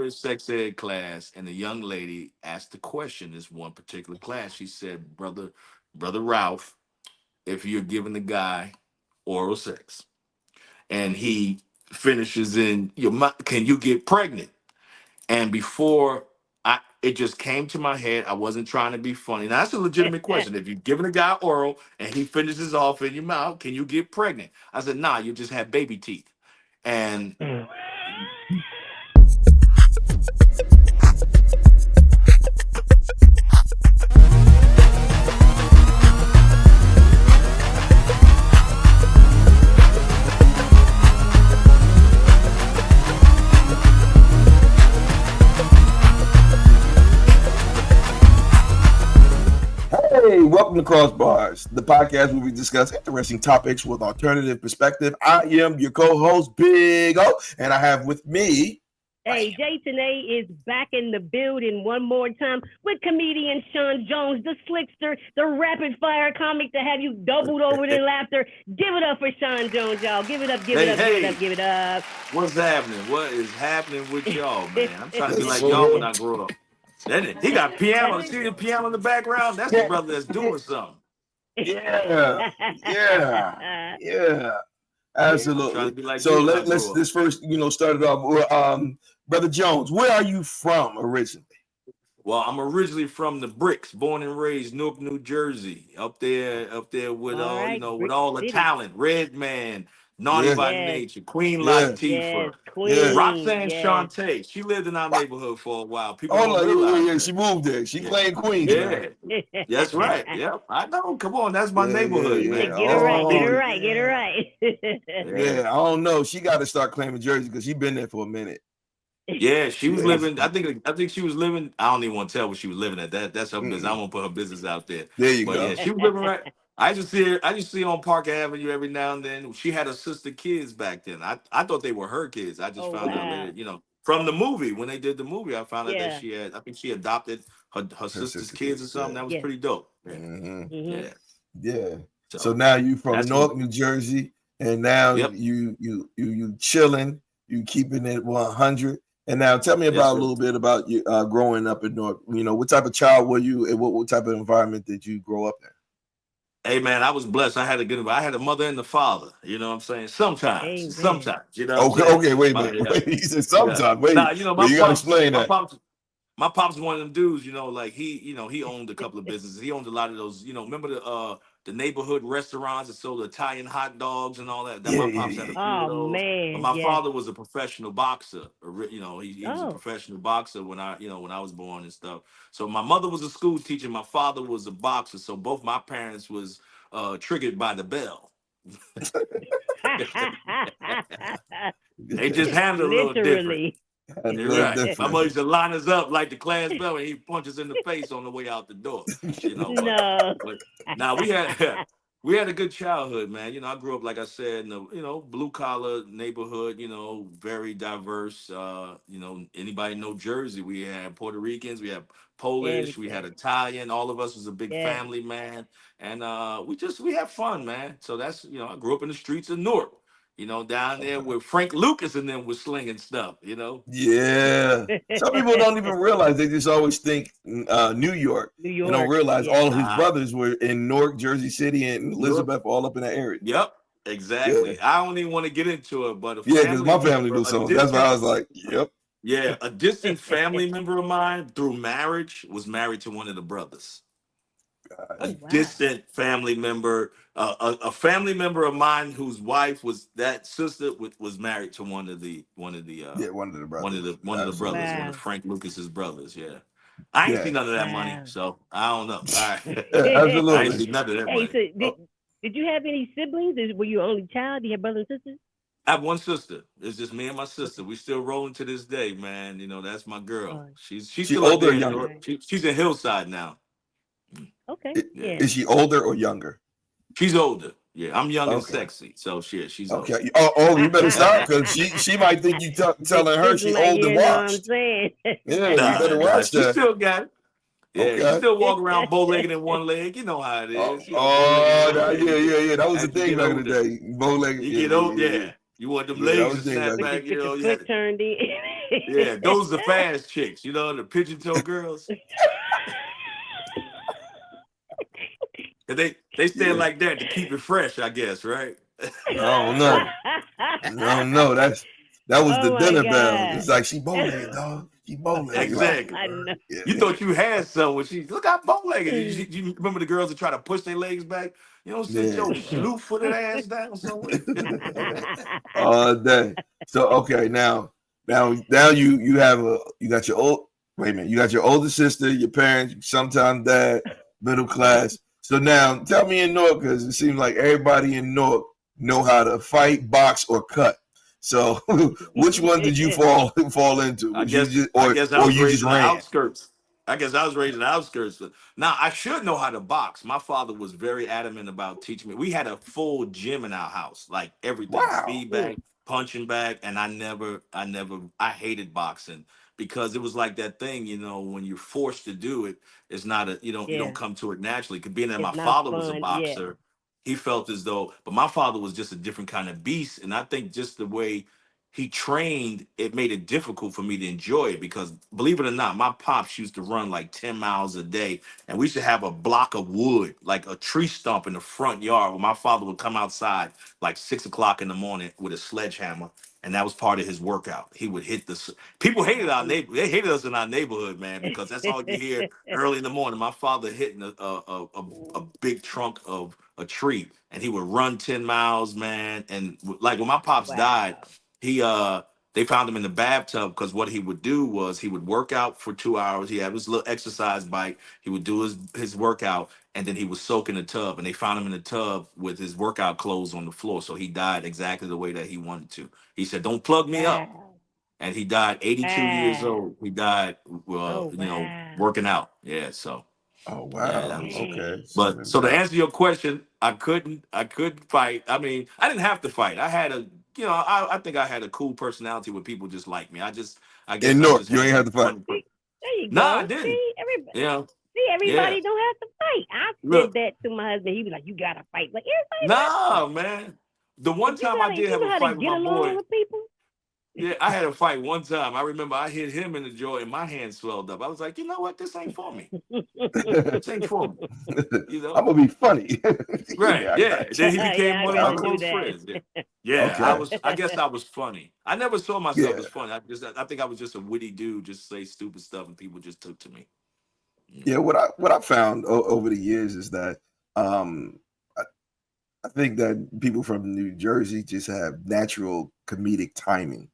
in sex ed class, and the young lady asked the question. This one particular class, she said, "Brother Ralph, if you're giving the guy oral sex and he finishes in your mouth, can you get pregnant?" And before it just came to my head. I wasn't trying to be funny. Now that's a legitimate question. If you're giving a guy oral and he finishes off in your mouth, can you get pregnant? I said, nah, you just have baby teeth. And Hey, welcome to KROSS BARZ, the podcast where we discuss interesting topics with alternative perspective. I am your co-host, Big O, and I have with me... Hey, Tanae is back in the building one more time with comedian Shaun Jones, the slickster, the rapid-fire comic to have you doubled over in laughter. Give it up for Shaun Jones, y'all. Give it up, give it up, give it up, give it up. What's happening? What is happening with y'all, man? I'm trying to be like y'all when I grow up. He got piano. See the piano in the background? That's the brother that's doing something. Yeah. Absolutely. Like so let's first, start it off with Brother Jones. Where are you from originally? Well, I'm originally from the Bricks, born and raised Newark, New Jersey. Up there with with all the talent. Redman, Naughty by Nature, Queen Latifah, Roxanne Shante. She lived in our neighborhood for a while. People don't realize she moved there. She playing Queen. Yeah, that's right. Yep, I know. Come on, that's my neighborhood, man. Get her right. I don't know. She got to start claiming Jersey because she been there for a minute. Yeah, she was living. I think she was living. I don't even want to tell where she was living at. That's her business. I won't put her business out there. There you go. Yeah, she was living right. I just see her on Park Avenue every now and then. She had her sister kids back then. I thought they were her kids. I just found out later, from the movie when they did the movie. I found out that she had. I think she adopted her sister's kids or something. That was pretty dope. Yeah. So now you from Newark, New Jersey, and now you chilling. You keeping it 100. And now tell me about a little bit about you growing up in Newark. What type of child were you, and what type of environment did you grow up in? Hey man, I was blessed. I had a mother and a father. You know what I'm saying? Sometimes. Okay, wait a minute. He said sometimes. Wait. Nah, you gotta explain that. My pop's one of them dudes. Like he owned a couple of businesses. He owned a lot of those. Remember the neighborhood restaurants that sold Italian hot dogs and all that. My pops had a few of those. Man, but my father was a professional boxer. He was a professional boxer when I was born and stuff. So my mother was a school teacher. My father was a boxer. So both my parents was triggered by the bell. They just handled it a little different. Right. My mother used to line us up like the class bell, and he punches in the face on the way out the door. No. But now we had a good childhood, man. I grew up, like I said, in a blue collar neighborhood. Very diverse. Anybody know Jersey? We had Puerto Ricans, we had Polish, we had Italian. All of us was a big family, man. And we have fun, man. So that's I grew up in the streets of Newark. Down there where Frank Lucas and them was slinging stuff, Yeah. Some people don't even realize. They just always think New York. They don't realize all of his brothers were in Newark, Jersey City, and Elizabeth, all up in that area. Yep, exactly. Yeah. I don't even want to get into it, but because my family do something. That's why I was like, yep. Yeah, a distant family member of mine through marriage was married to one of the brothers. Distant family member, a family member of mine whose wife was that sister was married to one of the brothers. One of Frank Lucas's brothers. Yeah, I ain't seen none of that money, so I don't know. All right, absolutely. I ain't seen none of that money. So did you have any siblings? Were you only child? Do you have brothers and sisters? I have one sister. It's just me and my sister. We still rolling to this day, man. That's my girl. She's still older or younger? She's in Hillside now. Okay. Is she older or younger? She's older. Yeah, I'm young and sexy. So she's okay. Older. Oh, you better stop because she might think you telling her she old and washed. You better watch that. She still got it. Yeah, she still walk around bow-legged in one leg. You know how it is. Yeah. That was the thing back in the day. Bow-legged. You get old, yeah. You want them Yeah, I legs was to thinking snap about back, Get your you foot had to, turned in. yeah, those are the fast chicks, the pigeon toe girls. And they stand yeah. like that to keep it fresh, I guess, right? I don't know. I don't know. That was the Oh my dinner bell. God. It's like she bow-legged, dog. She bow-legged. Like, Exactly. I know. yeah, You thought you had some when she look how bow-legged. You remember the girls that try to push their legs back? You don't sit yeah. your slew-footed ass down somewhere. All day. So okay, now you have you got your old wait a minute, you got your older sister, your parents, sometimes dad, middle class. So now tell me in Newark, because it seems like everybody in Newark know how to fight, box, or cut. So which one did you fall into? I Was you guess just I guess I or was you just raised in the ran? outskirts. I guess I was raised in the outskirts. Now I should know how to box. My father was very adamant about teaching me. We had a full gym in our house, like everything, Wow. speed bag, punching bag, and I hated boxing because it was like that thing, when you're forced to do it, it's not a you don't Yeah, come to it naturally. Because being that my it's not father was a fun. Yeah. boxer, he felt as though, but my father was just a different kind of beast, and I think just the way he trained, it made it difficult for me to enjoy it because believe it or not, my pops used to run like 10 miles a day. And we used to have a block of wood, like a tree stump in the front yard where my father would come outside like 6 o'clock in the morning with a sledgehammer. And that was part of his workout. He would hit the people hated our neighbor. They hated us in our neighborhood, man, because that's all you hear early in the morning. My father hitting a big trunk of a tree, and he would run 10 miles, man. And like when my pops died, Wow. he they found him in the bathtub because what he would do was he would work out for 2 hours. He had his little exercise bike. He would do his workout, and then he would soak in the tub. And they found him in the tub with his workout clothes on the floor. So he died exactly the way that he wanted to. He said, "Don't plug me up." Wow. And he died 82 years Wow. old. He died, Oh wow. working out. Yeah, so Oh yeah, wow. that was. Okay. Dang. But so to answer your question, I couldn't fight. I mean, I didn't have to fight. I had I think I had a cool personality where people just like me. I guess In I Newark, just you had ain't have that to fight. funny. There you Nah, I go. didn't. See, everybody. Yeah, See, yeah. everybody don't have to fight. I said Look, that to my husband. He was like, "You gotta fight." Like everybody not nah, fight. man. The one If you time I gotta, if did you have know a how to fight with get my along boy. with people. Yeah, I had a fight one time. I remember I hit him in the jaw and my hand swelled up. I was like, you know what? This ain't for me. This ain't for me. You I'm know? gonna be funny. Right. Yeah, I Yeah. got you. Then he became Yeah, I'd one of my rather I'm, do close that. friends. Yeah. Yeah. okay. I guess I was funny. I never saw myself Yeah. as funny. I think I was just a witty dude, just say stupid stuff and people just took to me. Yeah. Yeah. What I found over the years is that um I, I think that people from New Jersey just have natural comedic timing.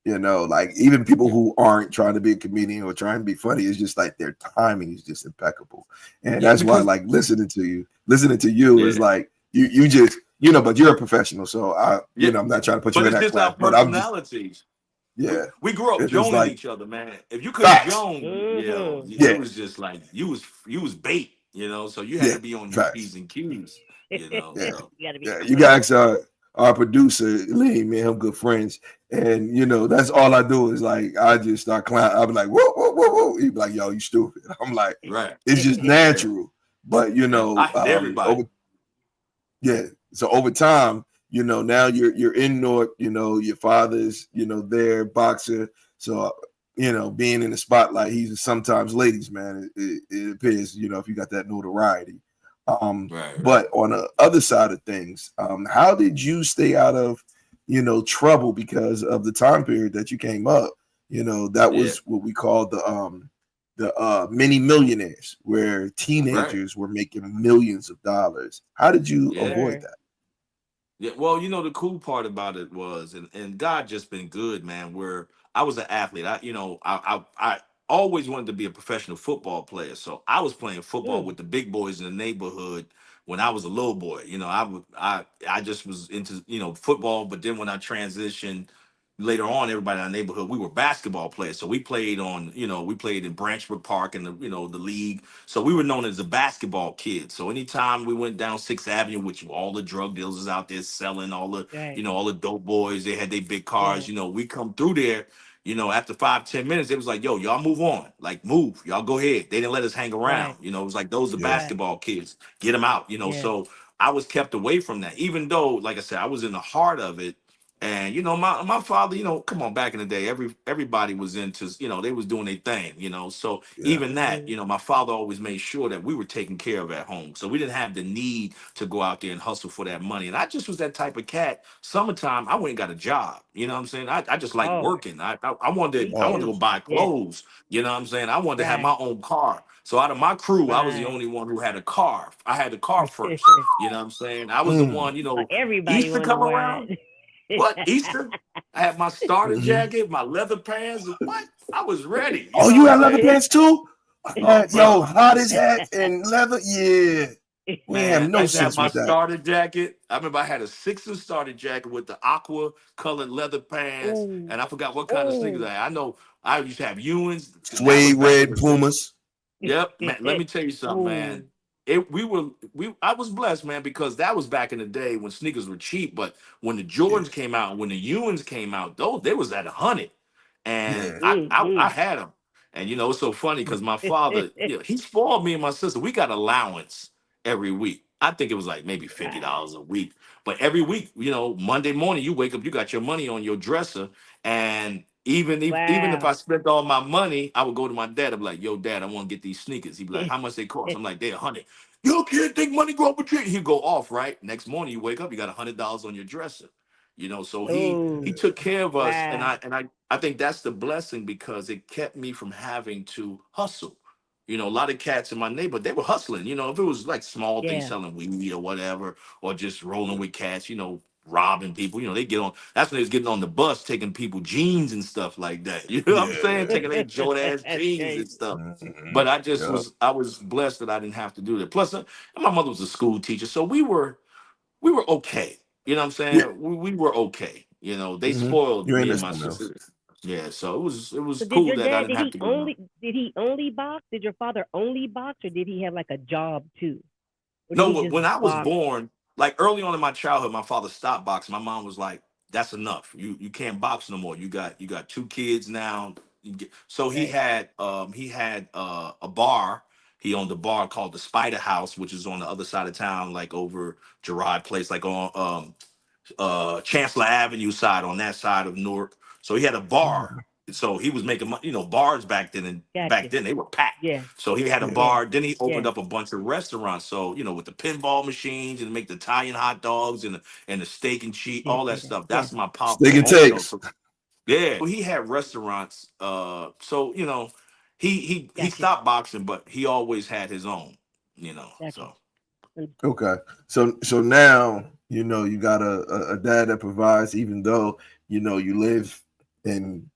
Like even people Yeah. who aren't trying to be a comedian or trying to be funny, it's just like their timing is just impeccable. And Yeah, that's why because like listening to you is yeah. like you just but you're a professional. So Yeah. I'm not trying to put you But in it's that just our class, but I'm just personalities. we yeah. we grew up It's joning like each other, man. If you couldn't facts. join, Mm-hmm. it Yeah, was just like you was bait, so you had yeah, to be on your facts. P's and Q's, Yeah, so You gotta be yeah. You quick. guys are our producer, Lee, man, I'm good friends. And that's all I do is like I just start clowning. I'll be like, whoa, whoa, whoa, whoa. He'd be like, yo, you stupid. I'm like, right. it's just Yeah. natural. But Yeah. I hit everybody. over yeah. So over time, now you're in North, your father's, there, boxer. So being in the spotlight, he's sometimes ladies, man. It appears, if you got that notoriety. Right, right. But on the other side of things, how did you stay out of, trouble because of the time period that you came up? That Yeah. was what we called the mini millionaires, where Right. teenagers were making millions of dollars. How did you Yeah. avoid Sir. that? Yeah, well, the cool part about it was, and God just been good, man. Where I was an athlete, I always wanted to be a professional football player. So I was playing football Mm. with the big boys in the neighborhood when I was a little boy. I just was into football, but then when I transitioned later on, everybody in our neighborhood, we were basketball players. So we played in Branchburg Park in the league. So we were known as the basketball kids. So anytime we went down Sixth Avenue, which all the drug dealers was out there selling, Right. all the dope boys, they had their big cars. Yeah. We come through there. After 5-10 minutes, it was like, yo, y'all move on, like move, y'all go ahead. They didn't let us hang around. Right. It was like those are Yeah, Right. basketball kids, get them out. Yeah. So I was kept away from that, even though, like I said, I was in the heart of it And my father, come on, back in the day, everybody was into, they was doing their thing, So Yeah. even that, my father always made sure that we were taken care of at home. So we didn't have the need to go out there and hustle for that money. And I just was that type of cat. Summertime, I went and got a job. You know what I'm saying? I just like Oh, working. I wanted me I wanted to Oh. go too. buy Yes. clothes. You know what I'm saying? I wanted to have Right. my own car. So out of my crew, I was the Right. only one who had a car. I had the car first. You know what I'm saying? I was the Mm. one, Everybody Easter want to come around. ride. What, Easter? I had my starter Mhm. jacket, my leather pants. What? I was ready. You Oh, know you what I'm had leather saying? pants too? I Oh, had, yo, bro, hottest hat and leather. Yeah. We ain't have man, I no used to have sense my with that. starter jacket. I remember I had a Sixer starter jacket with the aqua colored leather pants, Ooh. and I forgot what kind of sneakers I Ooh. had. I know I used to have Ewins. That was Suede back in red the day. Pumas. Yep, man. Let me tell you something, man. Ooh. I was blessed, man, because that was back in the day when sneakers were cheap. But when the Jordans Yeah. came out, when the Ewins came out, those they was at 100, and Yeah. I Mm-hmm. had them. And it's so funny because my father, he spoiled me and my sister. We got allowance every week. I think it was like maybe Right. $50 a week. But every week, Monday morning, you wake up, you got your money on your dresser, and even if I Wow. spent all my money, I would go to my dad. I'd be like, "Yo, Dad, I want to get these sneakers." He'd be like, "How much they cost?" I'm like, "They're 100." You can't think money grow up a tree. He'd go off, right? Next morning, you wake up, you got $100 on your dresser. So he Oh, took care of us, and wow. I think that's the blessing because it kept me from having to hustle. A lot of cats in my neighborhood, they were hustling. If it was like small things, Yeah. selling weed or whatever, or just rolling with cats, robbing people. They get on. That's when they was getting on the bus, taking people jeans and stuff like that. You know what I'm saying? Yeah. Taking their short ass That's jeans and crazy. stuff. Mhm. But Yeah. I was blessed that I didn't have to do that. Plus, my mother was a school teacher, so we were okay. You know what I'm Yeah. saying? We were okay. They Hmm. spoiled You ain't me and missed my nothing else. sister. Yeah, so it was So did cool your that I dad, didn't have to go. did he only box? Did your father only box, or did he have like a job too? Or did No, he just when I was box? born, like early on in my childhood, my father stopped boxing. My mom was like, "That's enough. You can't box no more. You got two kids now." So Right. he had a bar. He owned a bar called the Spider House, which is on the other side of town, like over Gerard Place, like on Chancellor Avenue side, on that side of Newark. So he had a bar. Mhm. So he was making money. Bars back then, and back Gotcha. then they were packed. Yeah. So he had a Yeah. Yeah. bar. Then he opened Yeah. up a bunch of restaurants. So with the pinball machines and make the Italian hot dogs and the steak and cheese, Did all that say that. stuff. Yeah. That's my pop Steak and home. takes. So yeah, so he had restaurants. So he Gotcha. stopped boxing, but he always had his own. Gotcha. So Okay. So now you got a dad that provides, even though you live in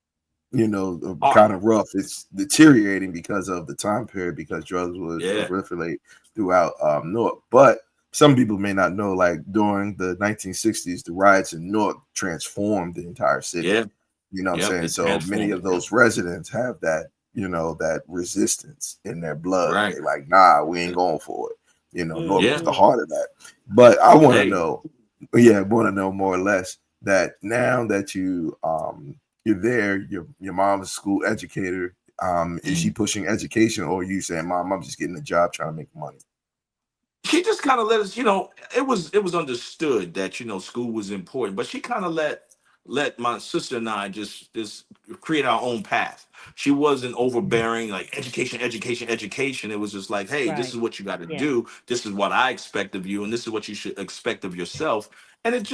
kind Harlem. of rough. It's deteriorating because of the time period, because drugs was Yeah. proliferate throughout Newark. But some people may not know, like during the 1960s, the riots in Newark transformed the entire city. Yeah. You know what I'm Yep. saying? It So many transformed of it. Yep. those residents have that, that resistance in their blood. Right. They like, nah, we ain't going for it. Newark was Yeah. the Mm-hmm. heart of that. But I want to Hey. know, yeah, I want to know more or less that now that you're there, your mom's a school educator. Is she Mm. pushing education, or are you saying, Mom, I'm just getting a job trying to make money? She just kind of let us, it was understood that school was important, but she kind of let my sister and I just create our own path. She wasn't overbearing, like education, education, education. It was just like, hey, this is Right. what you got to Yeah. do. This is what I expect of you, and this is what you should expect of yourself. And it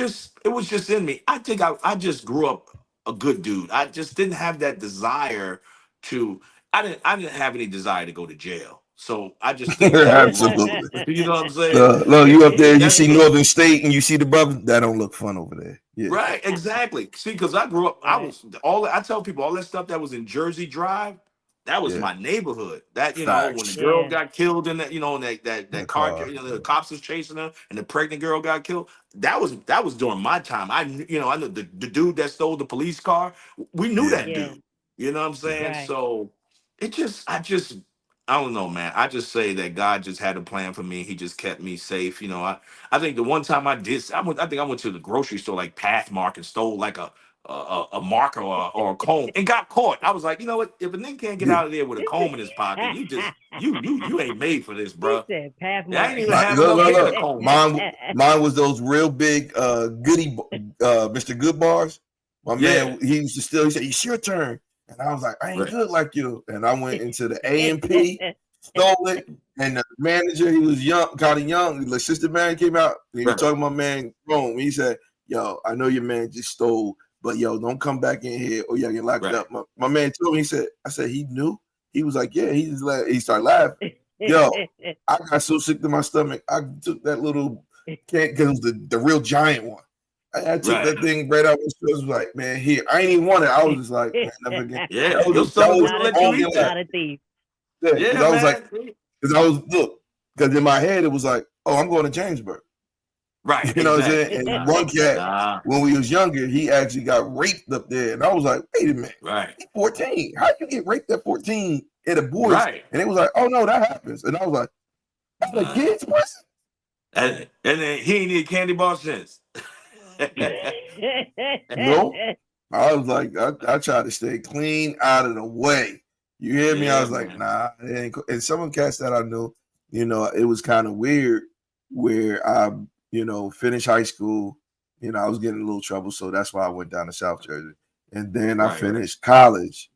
was just in me. I think I just grew up a good dude. I just didn't have that desire to. I didn't have any desire to go to jail. So I just think that alone. Absolutely. You know what I'm saying? Look, you up there, you That's see Northern State, and you see the brother. That don't look fun over there. Yeah. right, exactly. See, because I grew up, Right. I tell people all that stuff that was in Jersey Drive, that was Yeah. my neighborhood. That when the Facts. girl Yeah. got killed in that, and that That car, car. the cops was chasing her, and the pregnant girl got killed. That was during my time. I knew the dude that stole the police car. We knew Yeah. that Yeah. dude. You know what I'm Yeah. saying? Right. So I don't know, man. I just say that God just had a plan for me. He just kept me safe. I think the one time I think I went to the grocery store like Pathmark and stole like a marker or a comb and got caught. I was like, you know what? If a nigga can't get Yeah. out of there with a comb in his pocket, you just you ain't made for this, He bro. said I Pathmark. ain't even have Look, enough look, hair to look. comb it. Mine was those real big goodie Mr. Good bars. My Yeah. man, he used to steal. He said, "It's your turn," and I was like, "I ain't Right. good like you." And I went into the A&P, stole it, and the manager, he was young, kind of young. The assistant man came out, and he was Right. talking to my man Rome. He said, "Yo, I know your man just stole, but yo, don't come back in here or y'all get locked Right. up." My man told me, he said, "I said he knew." He was like, "Yeah." He started laughing. Yo, I got so sick to my stomach. I took that little can because it was the real giant one. I took Right. that thing right out. I was like, man, here. I ain't even want it. I was just like, man, never again. Yeah. That Your was that stomach was was Not gonna a let you only thief, eat like, that. not a thief. yeah, Yeah, because I was man. like, because I was look, because in my head it was like, oh, I'm going to Jamesburg. Right. You know what I'm Exactly. saying? And one cat, Nah. when we was younger, he actually got raped up there, and I was like, wait a minute, Right. he's 14. How you get raped at 14 at a boys? Right. And it was like, oh no, that happens. And I was like, that's a kid's pussy. And then he ain't need candy bar since. No, I was like, I tried to stay clean out of the way. You hear me? I Yeah, was like, man. nah. It ain't and some of the cats that I knew, it was kind of weird where I, finished high school. I was getting a little trouble, so that's why I went down to South Jersey. And then I Right. finished college,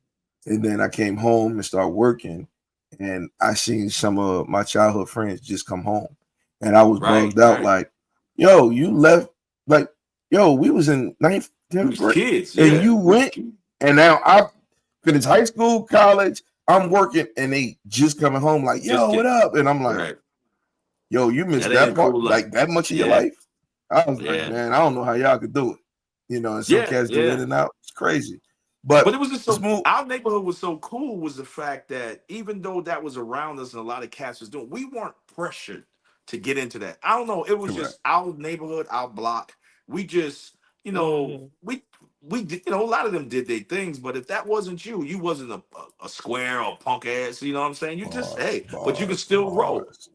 and then I came home and started working, and I seen some of my childhood friends just come home, and I was Right. bugged out, Right. like, yo, you left, like, yo, we was in ninth, We 10th was grade, kids. and Yeah. you went, and now I finished high school, college, I'm working, and they just coming home like, Just yo, what kidding. up? And I'm like, Right. yo, you missed That ain't that a part, cool life. like that much of your Yeah. life. I was like, Yeah. man, I don't know how y'all could do it. And some Yeah. cats do in Yeah. and out. It's crazy. But But it was just let's so move. our neighborhood was so cool was the fact that even though that was around us and a lot of cats was doing, we weren't pressured to get into that. I don't know. It was Correct. just our neighborhood, our block. We just, Mhm. we did, a lot of them did their things, but if that wasn't you, you wasn't a square or punk ass, you know what I'm saying? You just, Bars, hey, but you could bars, still roll. bars.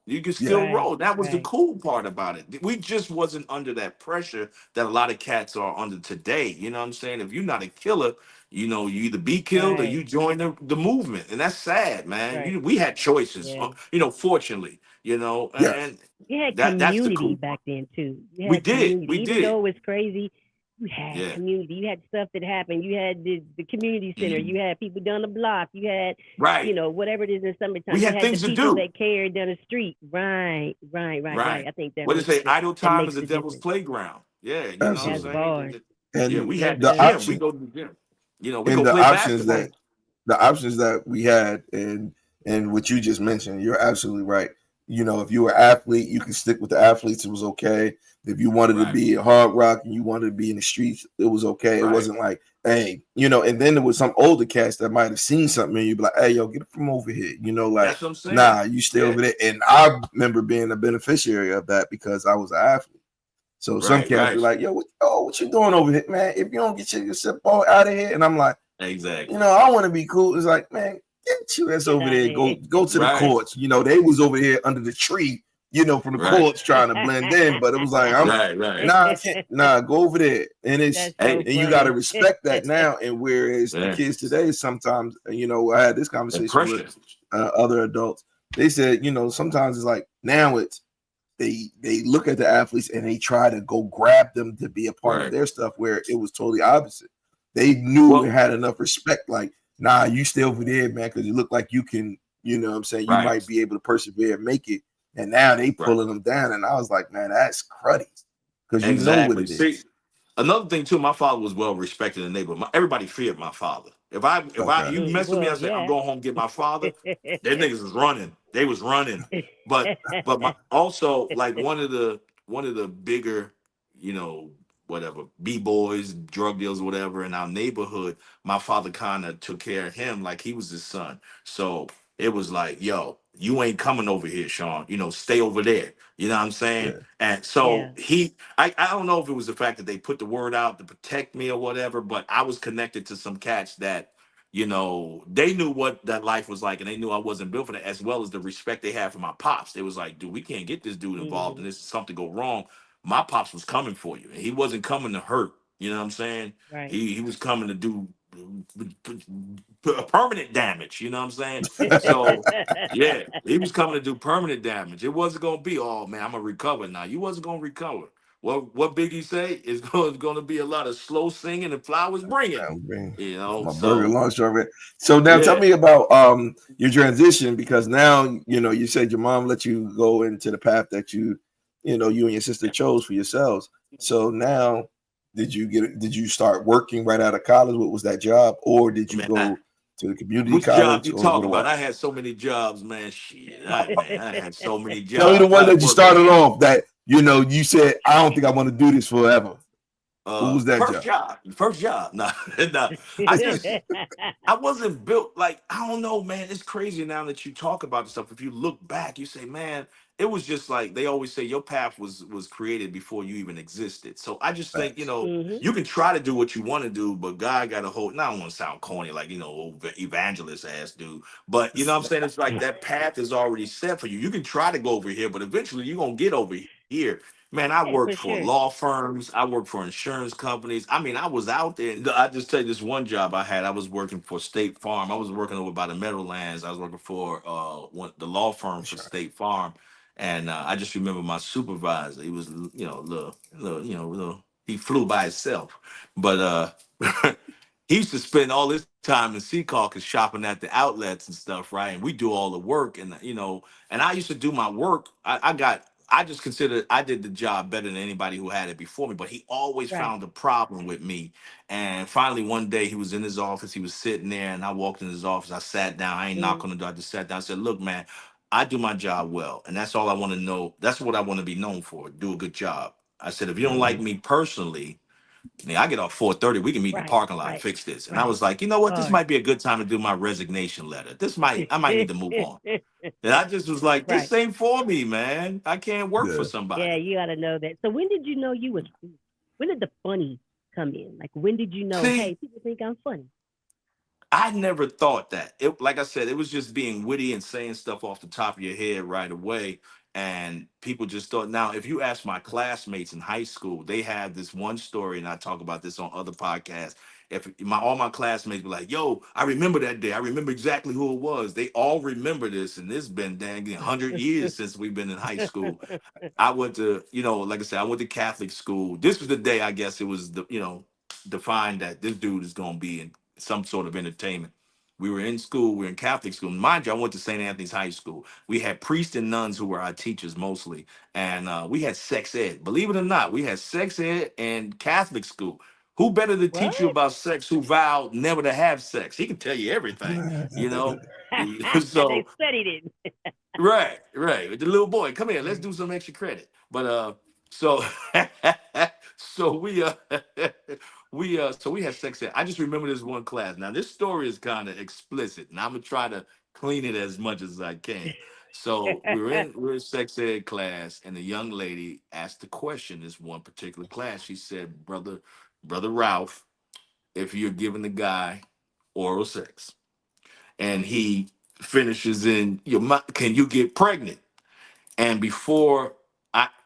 You can Yeah. still Right, roll. That was the right. cool part about it. We just wasn't under that pressure that a lot of cats are under today. You know what I'm saying? If you're not a killer, you either be killed or Right, you join the movement. And that's sad, man. right. We had choices, Yeah. fortunately, Yes. and You had that's the community cool back part. then too. You We had did. community, We even did. though it was crazy. You had Yeah. community. You had stuff that happened. You had the community center. Mhm. You had people down the block. You had, Right. whatever it is in We summertime. You had had the things to people do. that cared down the street. Right, right, right, right. Right. I think that What they makes say, idle that time makes is the the devil's difference. playground. Yeah, you know what I'm That's Absolutely. bars. saying? Yeah, And we Yep, had the the yep. gym. We option go to the gym. We and go the play options basketball. that we had and what you just mentioned, you're absolutely right. If you were an athlete, you can stick with the athletes, it was okay. If you wanted to Right. be a hard rock and you wanted to be in the streets, it was okay. It Right. wasn't like, hey, and then there was some older cats that might have seen something and you'd be like, hey, yo, get it from over here. Like, That's what I'm saying. nah, you stay Yeah. over there. And I remember being a beneficiary of that because I was an athlete. So some Right. cats be Right. like, yo, what you doing over here, man? If you don't get your ball out of here, and I'm like, Exactly. I want to be cool. It's like, man, get you that's Get over out there. of here. Go to the Right. courts. They was over here under the tree, from the Right. courts trying to blend in. But it was like, Right. Right. I can't, go over there. And That's so Hey. and you got to funny. respect that now. And whereas the Yeah. kids today, sometimes, I had this And conversation with pressure. other adults. They said, sometimes it's like now it's they look at the athletes and they try to go grab them to be a part of Right. their stuff where it was totally opposite. They knew and Well. had enough respect, like, nah, you stay over there, man, because you look like you can, what I'm saying, you Right. might be able to persevere and make it. And now they Right. pulling them down. And I was like, man, that's cruddy. Because you know what Exactly. it See, is. another thing too. My father was well respected in the neighborhood. Everybody feared my father. Okay. You mess with me, Well, I say I'm yeah. going home and get my father. Them niggas was running. They was running. But my also like one of the bigger, you know, whatever, B-boys, drug dealers, whatever, in our neighborhood, my father kind of took care of him like he was his son. So it was like, yo, you ain't coming over here, Shaun. Stay over there. You know what I'm saying? Yeah. And so Yeah. I don't know if it was the fact that they put the word out to protect me or whatever, but I was connected to some cats that they knew what that life was like, and they knew I wasn't built for that, as well as the respect they had for my pops. They was like, dude, we can't get this dude involved, Mhm. and this is something go wrong. My pops was coming for you, and he wasn't coming to hurt. You know what I'm saying? Right. He was coming to do permanent damage. You know what I'm saying? So yeah, he was coming to do permanent damage. It wasn't gonna be, oh man, I'm gonna recover now. You wasn't gonna recover. What Biggie say is going to be a lot of slow singing and flowers bringing. You know, my so burger lunch already. So now tell me about your transition, because now you said your mom let you go into the path that you and your sister chose for yourselves. So now did you start working right out of college? What was that job? Or did you go to the community which college? job you talking about? I had so many jobs, man. Shit, I had so many jobs. Tell me the one that you started off that you said, I don't think I want to do this forever. What was that First job. No, no. I wasn't built like, I don't know, man. It's crazy now that you talk about this stuff. If you look back, you say, man, it was just like they always say, your path was created before you even existed. So I just think, you can try to do what you want to do, but God got a hold. Now I don't want to sound corny, like old evangelist ass dude. But you know what I'm saying? It's like that path is already set for you. You can try to go over here, but eventually you're gonna get over here. Man, I worked for law firms. I worked for insurance companies. I mean, I was out there. I just tell you this one job I had. I was working for State Farm. I was working over by the Meadowlands. I was working for the law firm for State Farm, and I just remember my supervisor. He was, he flew by himself, but he used to spend all his time in Secaucus shopping at the outlets and stuff, right? And we do all the work, and and I used to do my work. I just considered I did the job better than anybody who had it before me, but he always found a problem with me. And finally, one day he was in his office, he was sitting there, and I walked in his office. I sat down. I ain't knock on the door. I just sat down. I said, look, man, I do my job well, and that's all I want to know. That's what I want to be known for. Do a good job. I said, if you don't like me personally, I get off 4:30. We can meet in the parking lot and fix this. And I was like, you know what? This might be a good time to do my resignation letter. I might need to move on. And I just was like, this ain't for me, man. I can't work for somebody. Yeah, you got to know that. So when did you know you was funny? When did the funny come in? Like, when did you know, hey, people think I'm funny? I never thought that. Like I said, it was just being witty and saying stuff off the top of your head right away. And people just thought. Now, if you ask my classmates in high school, they have this one story, and I talk about this on other podcasts. If all my classmates were like, yo, I remember that day. I remember exactly who it was. They all remember this, and it's been dang 100 years since we've been in high school. I went to, like I said, I went to Catholic school. This was the day, I guess it was, defined that this dude is going to be in some sort of entertainment. We were in school. We were in Catholic school. Mind you, I went to St. Anthony's High School. We had priests and nuns who were our teachers mostly. And we had sex ed. Believe it or not, we had sex ed and Catholic school. Who better to teach you about sex who vowed never to have sex? He can tell you everything, So they studied it. Right. The little boy, come here, let's do some extra credit. But so we had sex ed. I just remember this one class. Now this story is kind of explicit, and I'm gonna try to clean it as much as I can. So we're in sex ed class, and the young lady asked the question. This one particular class, she said, "Brother Ralph, if you're giving the guy oral sex, and he finishes in your mouth, can you get pregnant?" And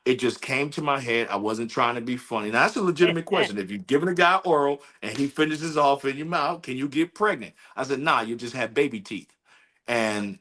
it just came to my head. I wasn't trying to be funny. Now, that's a legitimate question. If you're giving a guy oral and he finishes off in your mouth, can you get pregnant? I said, nah, you just have baby teeth. And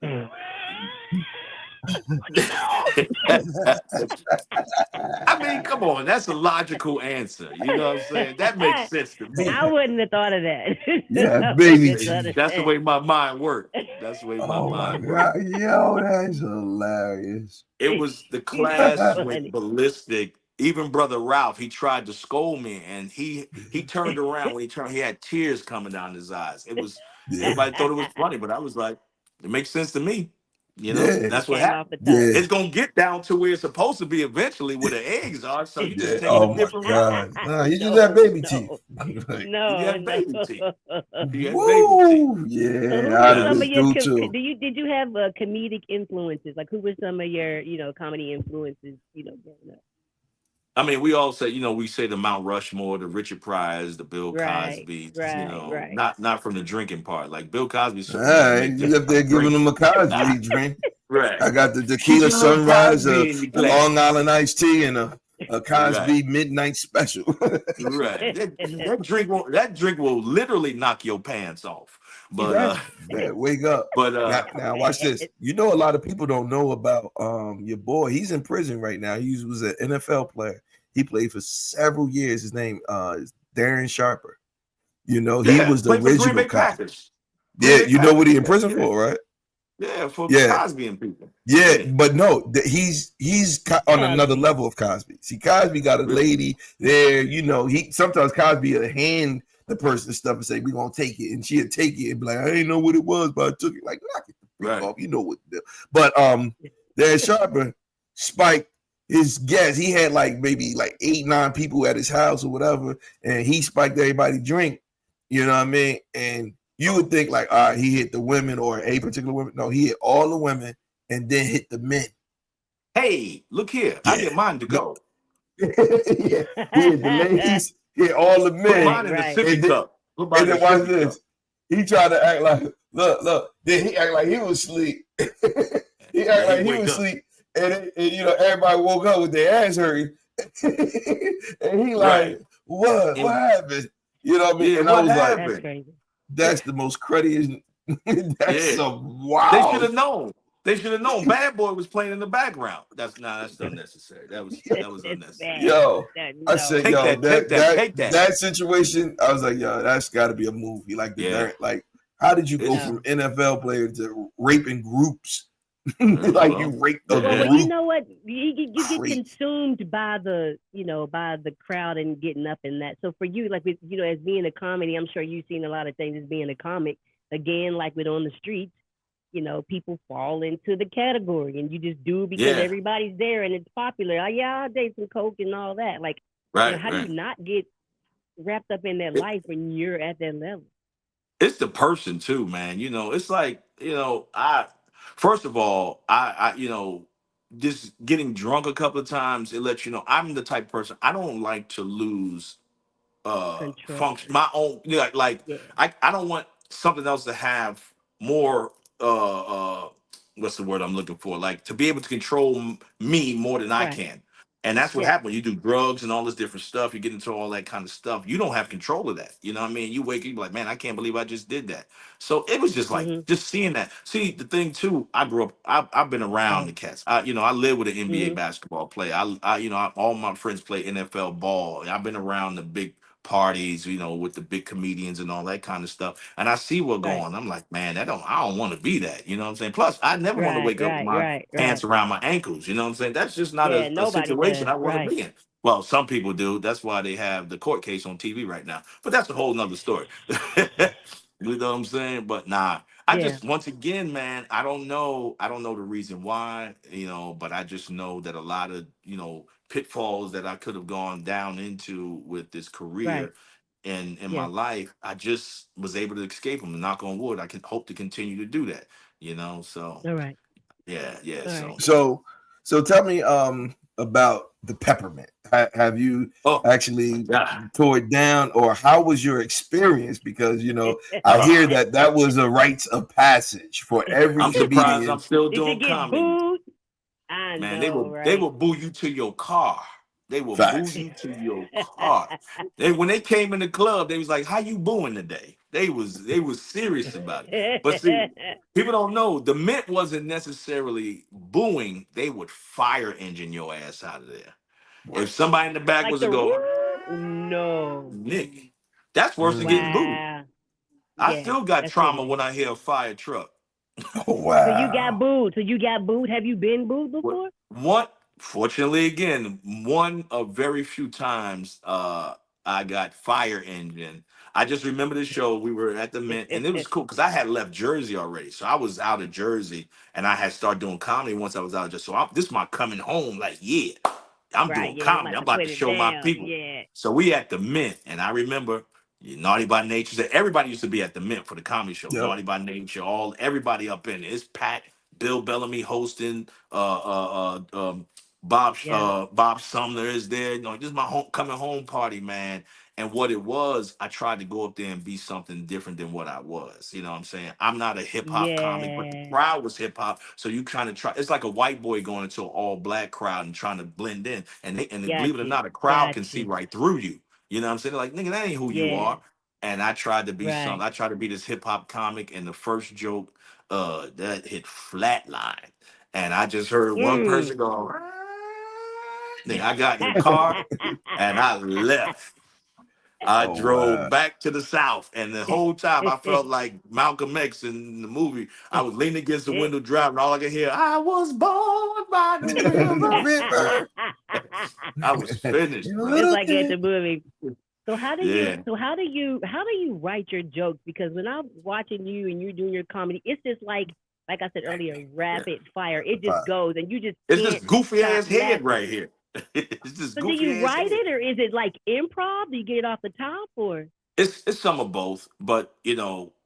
I mean, come on, that's a logical answer. You know what I'm saying? That makes sense to me. I wouldn't have thought of that. Yeah, baby teeth. That's the way my mind worked. That's the way my mind worked. Yo, that's hilarious. It was the class went ballistic. Even Brother Ralph, he tried to scold me, and he turned around. When he had tears coming down his eyes. It was everybody thought it was funny, but I was like, it makes sense to me. That's what happened. It's gonna get down to where it's supposed to be eventually, where the eggs are. So you just take a different route. Nah, you just have baby teeth. No, you have baby teeth. Woo! Yeah, did you have comedic influences? Like, who were some of your comedy influences? Growing up. I mean, we all say, we say the Mount Rushmore, the Richard Pryor's, the Bill Cosby, not from the drinking part. Like Bill Cosby. You up there giving him a Cosby drink. Right. I got the tequila sunrise, a Long Island iced tea, and a a Cosby midnight special. Right. That drink will literally knock your pants off. But wake up. but now watch this. You know, a lot of people don't know about your boy. He's in prison right now. He was an NFL player. He played for several years. His name is Darren Sharper. You know, he was the original Cosby. Yeah, you know what he in prison for, right? Yeah, for Cosby and people. Yeah, but no, he's on another level of Cosby. See, Cosby got a lady there. You know, he sometimes Cosby will hand the person stuff and say, "We're gonna take it," and she'll take it and be like, "I didn't know what it was, but I took it." Like, knock it the freak off. You know what to do. But Darren Sharper spiked his guests. He had maybe 8-9 people at his house or whatever, and he spiked everybody drink. You know what I mean? And you would think all right, he hit the women or a particular woman. No, he hit all the women and then hit the men. Hey, look here. Yeah. I get mine to go. He hit the ladies, hit all the men. Put mine in the sippy cup. And then watch this. He tried to act like, look. Then he act like he was asleep. He act like he was asleep. And you know, everybody woke up with their ass hurting. And he what happened? You know what I mean? And I was like, that's the most cruddy. That's wow. They should have known. They should have known. Bad Boy was playing in the background. That's unnecessary. That was unnecessary. Yo, I said, that situation. I was like, yo, that's got to be a movie. Like how did you go from NFL player to raping groups? You rape the group. You know what? You get consumed by the crowd and getting up in that. So for you, as being a comedy, I'm sure you've seen a lot of things as being a comic. Again, like with On the Streets, you know, people fall into the category and you just do it because everybody's there and it's popular. I'll date some coke and all that. How do you not get wrapped up in that life when you're at that level? It's the person too, man. You know, it's like, you know, first of all, I just getting drunk a couple of times, it lets you know I'm the type of person, I don't like to lose function, my own, I don't want something else to have more what's the word I'm looking for? Like to be able to control me more than I can. And that's what happened when you do drugs and all this different stuff. You get into all that kind of stuff. You don't have control of that. You know what I mean? You wake up, you're like, man, I can't believe I just did that. So it was just like, just seeing that. See, the thing too, I grew up, I've been around the cats. I live with an NBA basketball player. All my friends play NFL ball. I've been around the big parties, you know, with the big comedians and all that kind of stuff. And I see what's going on. I'm like, man, I don't want to be that. You know what I'm saying? Plus, I never want to wake up with my pants around my ankles. You know what I'm saying? That's just not a situation I want to be in. Well, some people do. That's why they have the court case on TV right now. But that's a whole nother story. You know what I'm saying? But nah, just, once again, man, I don't know the reason why, you know, but I just know that a lot of, you know, pitfalls that I could have gone down into with this career in my life, I just was able to escape them. And knock on wood, I can hope to continue to do that, you know. So all right. Yeah. So tell me about the peppermint. Have you actually tore it down, or how was your experience? Because, you know, I hear that was a rites of passage for every I'm comedian. surprised I'm still doing comedy. Booed? Man, they will boo you to your car. They will boo you to your car. When they came in the club, they was like, "How you booing today?" They was serious about it. But see, people don't know the Mint wasn't necessarily booing. They would fire engine your ass out of there. If somebody in the back was to go, no, Nick, that's worse than getting booed. I still got trauma when I hear a fire truck. Oh, wow. So you got booed. Have you been booed before? Fortunately, again, one of very few times I got fire engine. I just remember the show. We were at the Mint, and it was cool because I had left Jersey already. So I was out of Jersey, and I had started doing comedy once I was out of Jersey. So this is my coming home. Like, I'm doing comedy. I'm about to show my people. Yeah. So we at the Mint, and I remember Naughty by Nature. Everybody used to be at the Mint for the comedy show. Yep. Naughty by Nature, everybody up in it. It's packed. Bill Bellamy hosting. Bob Sumner is there. You know, this is my coming home party, man. And what it was, I tried to go up there and be something different than what I was. You know what I'm saying? I'm not a hip hop comic, but the Yeah. crowd was hip hop. So you kind of try. It's like a white boy going into an all black crowd and trying to blend in. And Got believe it or you. not, a crowd Got can see you. right through you. You know what I'm saying? Like, nigga, that ain't who you Yeah. are. And I tried to be Right. something. I tried to be this hip hop comic. And the first joke, that hit flatline. And I just heard one Mm. person go, nigga, I got in the car and I left. I Oh drove wow. back to the South, and the whole time I felt like Malcolm X in the movie. I was leaning against the window driving, all I could hear, I was born by the The river. river. I was finished, You bro. Just little like at kid. the movie. So how do you Yeah. write your jokes? Because when I'm watching you and you're doing your comedy, it's just like I said earlier, Yeah. rapid fire. It just Fire. goes and you just It's this can't goofy stop ass head laughing. right here. It's this So do goofy you ass write head. it or is it like improv? Do you get it off the top or It's some of both, but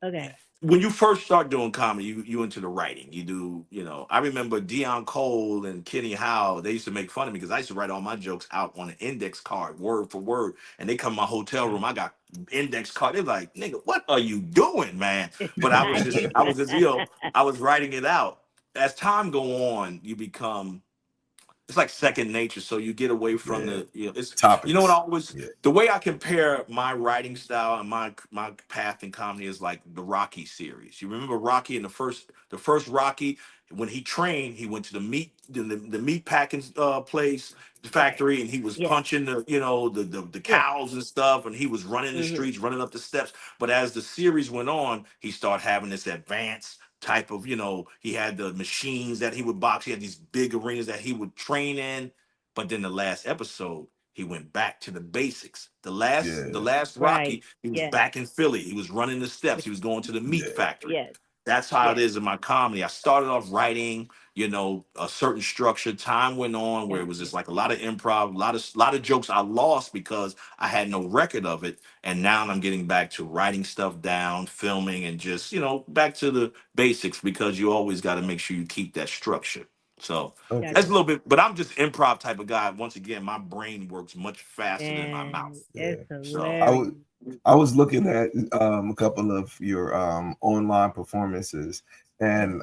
okay. when you first start doing comedy, you into the writing. You do, I remember Dion Cole and Kenny Howe, they used to make fun of me because I used to write all my jokes out on an index card, word for word. And they come to my hotel room, I got index card. They're like, nigga, what are you doing, man? But I was writing it out. As time go on, you become it's like second nature. So you get away from Yeah. it's what I Topics. always Yeah. the way I compare my writing style and my path in comedy is like the Rocky series. You remember Rocky in the first Rocky when he trained, he went to the meat packing place, the Right. factory, and he was Yes. punching the Yes. cows and stuff, and he was running the Mm-hmm. streets, running up the steps. But as the series went on, he started having this advanced type of, he had the machines that he would box. He had these big arenas that he would train in. But then the last episode, he went back to the basics. The Yeah. last Right. Rocky, he was Yes. back in Philly. He was running the steps. He was going to the meat Yeah. factory. Yes. That's how it Yes. is in my comedy. I started off writing, a certain structure. Time went on where it was Gotcha. just like a lot of improv, a lot of jokes I lost because I had no record of it. And now I'm getting back to writing stuff down, filming, and just, back to the basics because you always got to make sure you keep that structure. So that's a Okay. Gotcha. little bit, but I'm just improv type of guy. Once again, my brain works much faster than my And mouth. it's Yeah. So I was hilarious. I was looking at a couple of your online performances, and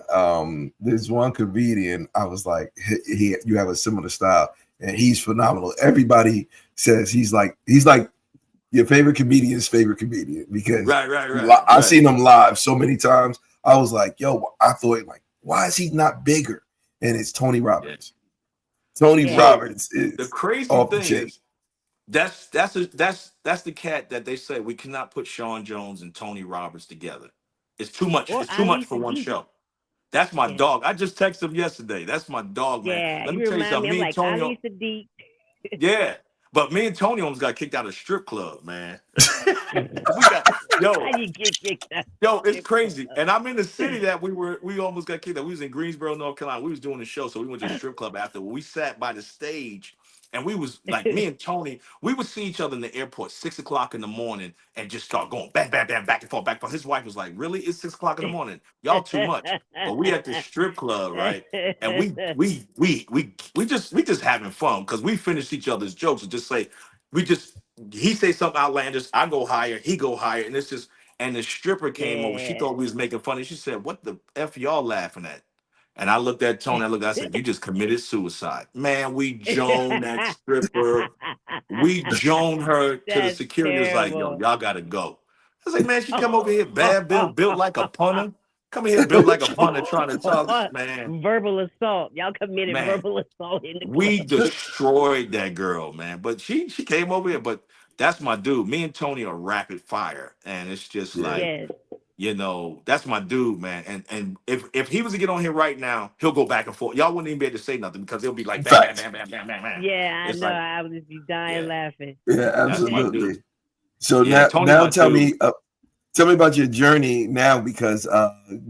there's one comedian. I was like, you have a similar style, and he's phenomenal. Everybody says he's like your favorite comedian's favorite comedian because I've right. seen him live so many times. I was like, yo, I thought like, why is he not bigger? And it's Tony Yeah. Roberts. Tony Yeah. Roberts The is crazy off the thing chain. is that's the cat that they say we cannot put Shaun Jones and Tony Roberts together. It's too much. Or It's too much Ali for one Sadiq. show. That's my Yeah. dog. I just texted him yesterday. That's my dog, man. Yeah. Let me You tell you remind me, something. I'm Me and like Tony, Ali Sadiq. yeah. But me and Tony almost got kicked out of the strip club, man. we got yo, How you get kicked out? Yo, it's crazy. And I'm in the city that we almost got kicked out. We was in Greensboro, North Carolina. We was doing the show, so we went to the strip club after. We sat by the stage, and we was like me and Tony, we would see each other in the airport 6 o'clock in the morning and just start going bang, bang, bang, back and forth, back and forth. His wife was like, really? It's 6 o'clock in the morning. Y'all too much. But we at the strip club, right? And we just having fun because we finish each other's jokes and just say, we just he say something outlandish, I go higher, he go higher, and it's just and the stripper came over. She Yeah. thought we was making fun. And she said, "What the f y'all laughing at?" And I looked at Tony. I said, "You just committed suicide, man." We joned that stripper. We joned her to the That's security. Was like, "Yo, terrible. y'all gotta go." I was like, "Man, she come over here, bad built like a punter. Come here, built like a punter, trying to talk, man, Verbal assault. Y'all committed man." verbal assault in the We club. destroyed that girl, man. But she came over here. But that's my dude. Me and Tony are rapid fire, and it's just Yeah. like, Yes. that's my dude, man. And if he was to get on here right now, he'll go back and forth. Y'all wouldn't even be able to say nothing because he'll be like bam, bam, Facts. bam, bam, bam, bam, bam. Yeah, I It's know. like, I would just be dying yeah, laughing. Yeah, that's my dude. absolutely. So Yeah, Tony, now my dude. tell me about your journey now because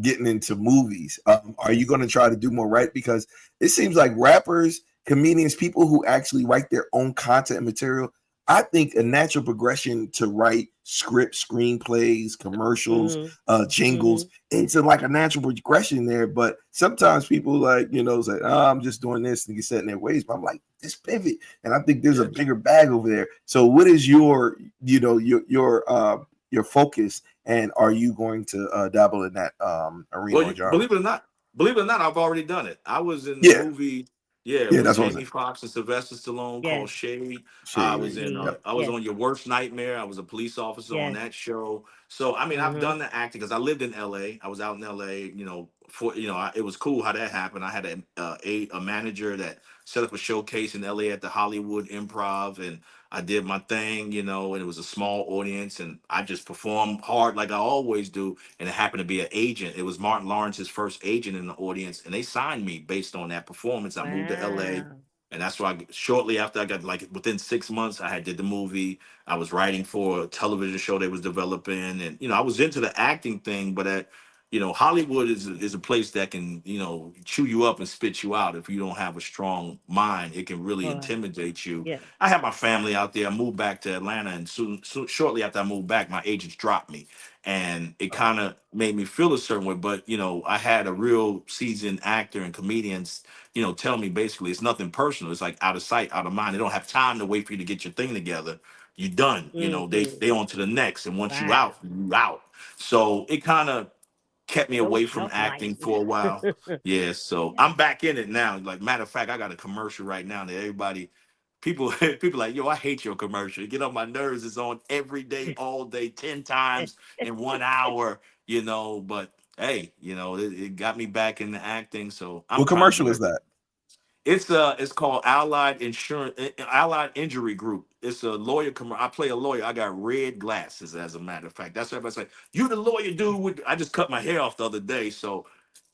getting into movies. Are you going to try to do more right? Because it seems like rappers, comedians, people who actually write their own content and material, I think a natural progression to write scripts, screenplays, commercials, Mm-hmm. jingles, it's like a natural progression there. But sometimes people say, oh, I'm just doing this and get set in their ways. But I'm like, this pivot, and I think there's a bigger bag over there. So what is your, your focus, and are you going to dabble in that arena or genre? Believe it or not, I've already done it. I was in the movie, with that's what I'm Jamie saying. Foxx and Sylvester Stallone called Shade. I was in, Yep. I was on Your Worst Nightmare. I was a police officer on that show. So I mean, I've done the acting because I lived in L.A. I was out in L.A. It was cool how that happened. I had a manager that set up a showcase in L.A. at the Hollywood Improv, and I did my thing, and it was a small audience, and I just performed hard like I always do. And it happened to be an agent. It was Martin Lawrence's first agent in the audience, and they signed me based on that performance. I moved to LA, and that's why shortly after I got, like within 6 months, I had did the movie. I was writing for a television show they was developing, and I was into the acting thing, but Hollywood is a place that can, chew you up and spit you out if you don't have a strong mind. It can really intimidate you. I have my family out there. I moved back to Atlanta, and shortly after I moved back, my agents dropped me, and it kind of made me feel a certain way. But I had a real seasoned actor and comedians, tell me basically it's nothing personal. It's like out of sight, out of mind. They don't have time to wait for you to get your thing together. You done. They on to the next, and once you out, you out. So it kind of kept me away from acting for a while. Yeah, so I'm back in it now. Like, matter of fact, I got a commercial right now that people like, yo, I hate your commercial. You get on my nerves. It's on every day, all day, 10 times in 1 hour, but hey, it got me back into acting. So I'm What trying to commercial be is that? it's called Allied Injury Group. It's a lawyer. I play a lawyer. I got red glasses, as a matter of fact. That's what everybody say. You the lawyer dude? I just cut my hair off the other day, so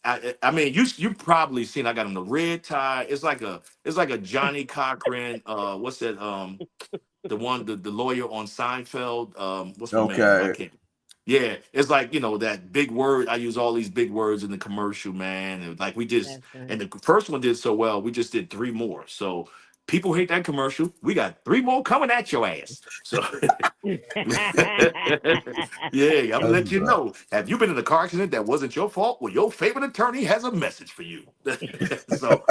I mean, you probably seen. I got him the red tie. It's like a Johnny Cochran. What's that? The lawyer on Seinfeld. What's my man? I Okay. can't. Yeah, it's like that big word. I use all these big words in the commercial, man. And like and the first one did so well. We just did three more. So people hate that commercial. We got three more coming at your ass. So yeah, I'm gonna let you know. Have you been in a car accident that wasn't your fault? Well, your favorite attorney has a message for you. So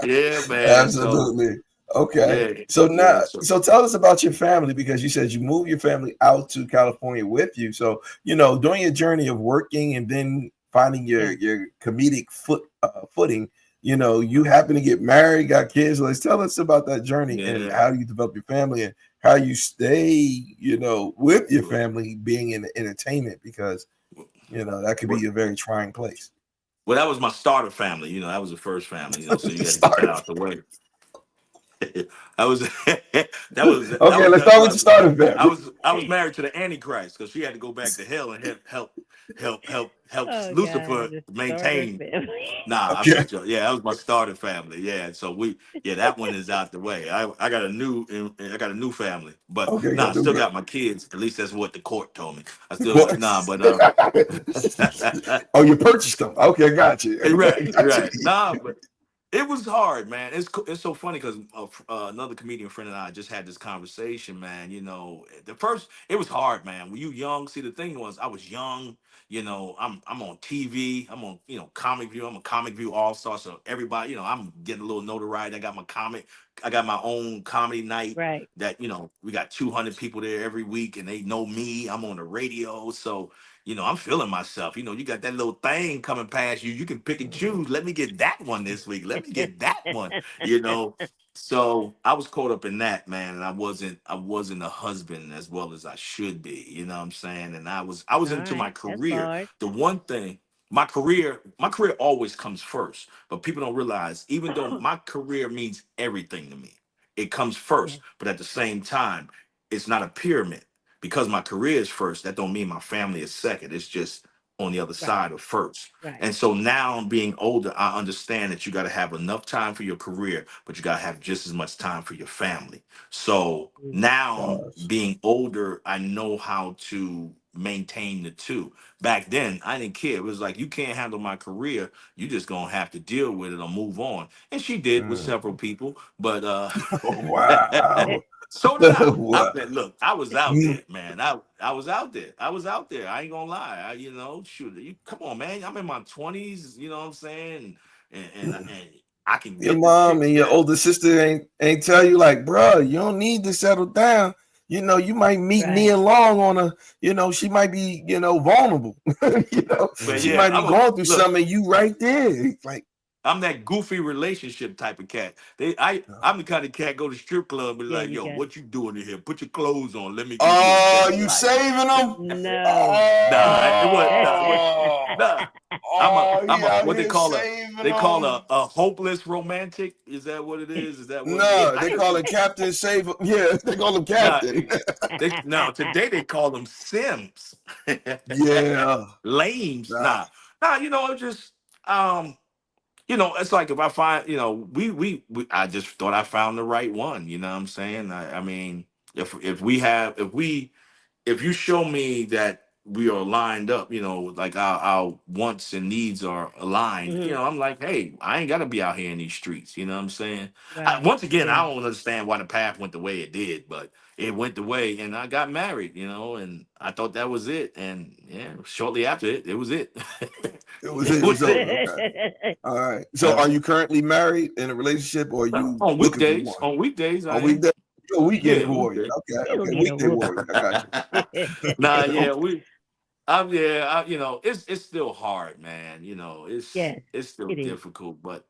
yeah, man. So Absolutely. Okay. yeah, So now, yeah. so tell us about your family, because you said you moved your family out to California with you. So, during your journey of working and then finding your comedic footing, you happen to get married, got kids. Let's tell us about that journey and how you develop your family and how you stay, with your family being in entertainment, because, that could be a very trying place. Well, that was my starter family. That was the first family. So you had to get that out the way. I was Okay, let's start with the starter family. I was married to the Antichrist because she had to go back to hell and help Lucifer maintain. Nah, I'm just joking. Yeah, that was my starter family. Yeah, so that one is out the way. I got a new family, but I still got my kids. At least that's what the court told me. I still Oh, you purchased them. Okay, got you. Right. Nah, but it was hard, man. It's so funny because another comedian friend and I just had this conversation, man. The first it was hard, man. When you young, see the thing was I was young. I'm on TV. I'm on Comic View. I'm a Comic View All Star. So everybody, I'm getting a little notoriety. I got my comic. I got my own comedy night. Right. That we got 200 people there every week, and they know me. I'm on the radio, so. I'm feeling myself. You got that little thing coming past you. You can pick and choose. Let me get that one this week. Let me get that one. So I was caught up in that, man, and I wasn't a husband as well as I should be. You know what I'm saying? And I was into my career. The one thing, my career always comes first. But people don't realize, even though my career means everything to me, it comes first. But at the same time, it's not a pyramid. Because my career is first, that don't mean my family is second. It's just on the other side of first. And so now being older, I understand that you got to have enough time for your career, but you got to have just as much time for your family. So now being older, I know how to maintain the two. Back then, I didn't care. It was like, you can't handle my career. You just going to have to deal with it or move on. And she did with several people, but Wow. so did I. Wow. Look, I was out there, man. I was out there. I was out there. I ain't gonna lie. Shoot, come on, man. I'm in my 20s. You know what I'm saying? And I can get your mom and your yeah. older sister ain't tell you like, bro, you don't need to settle down. You know, you might meet Nia Long on a, you know, she might be, you know, vulnerable. You know, but she yeah, might be going through something. You right there, like. I'm that goofy relationship type of cat. I'm the kind of cat go to strip club and be like, yo, what you doing in here? Put your clothes on. Let me give you a Oh, better you life. saving them? No. Nah. I'm what they call a hopeless romantic. Is that what it is? Is that what it is? No, they call it Captain Save. Yeah, they call him Captain. Today they call them Sims. Yeah. Lames. Nah, you know, I'm just you know, it's like if I find, you know, we I just thought I found the right one, you know what I'm saying? I mean, if you show me that we are lined up, you know, like our wants and needs are aligned, you know, I'm like, hey, I ain't got to be out here in these streets. You know what I'm saying? Once again, I don't understand why the path went the way it did, but it went the way, and I got married, you know, and I thought that was it. And yeah, shortly after it was it. It was it. Okay. All right. So are you currently married in a relationship, or are you on looking weekdays? for one? On weekdays, on weekdays. You're a weekend warrior. Weekday. Okay. Weekend warrior. I got you. Nah, you know, it's still hard, man. You know, it's still difficult, but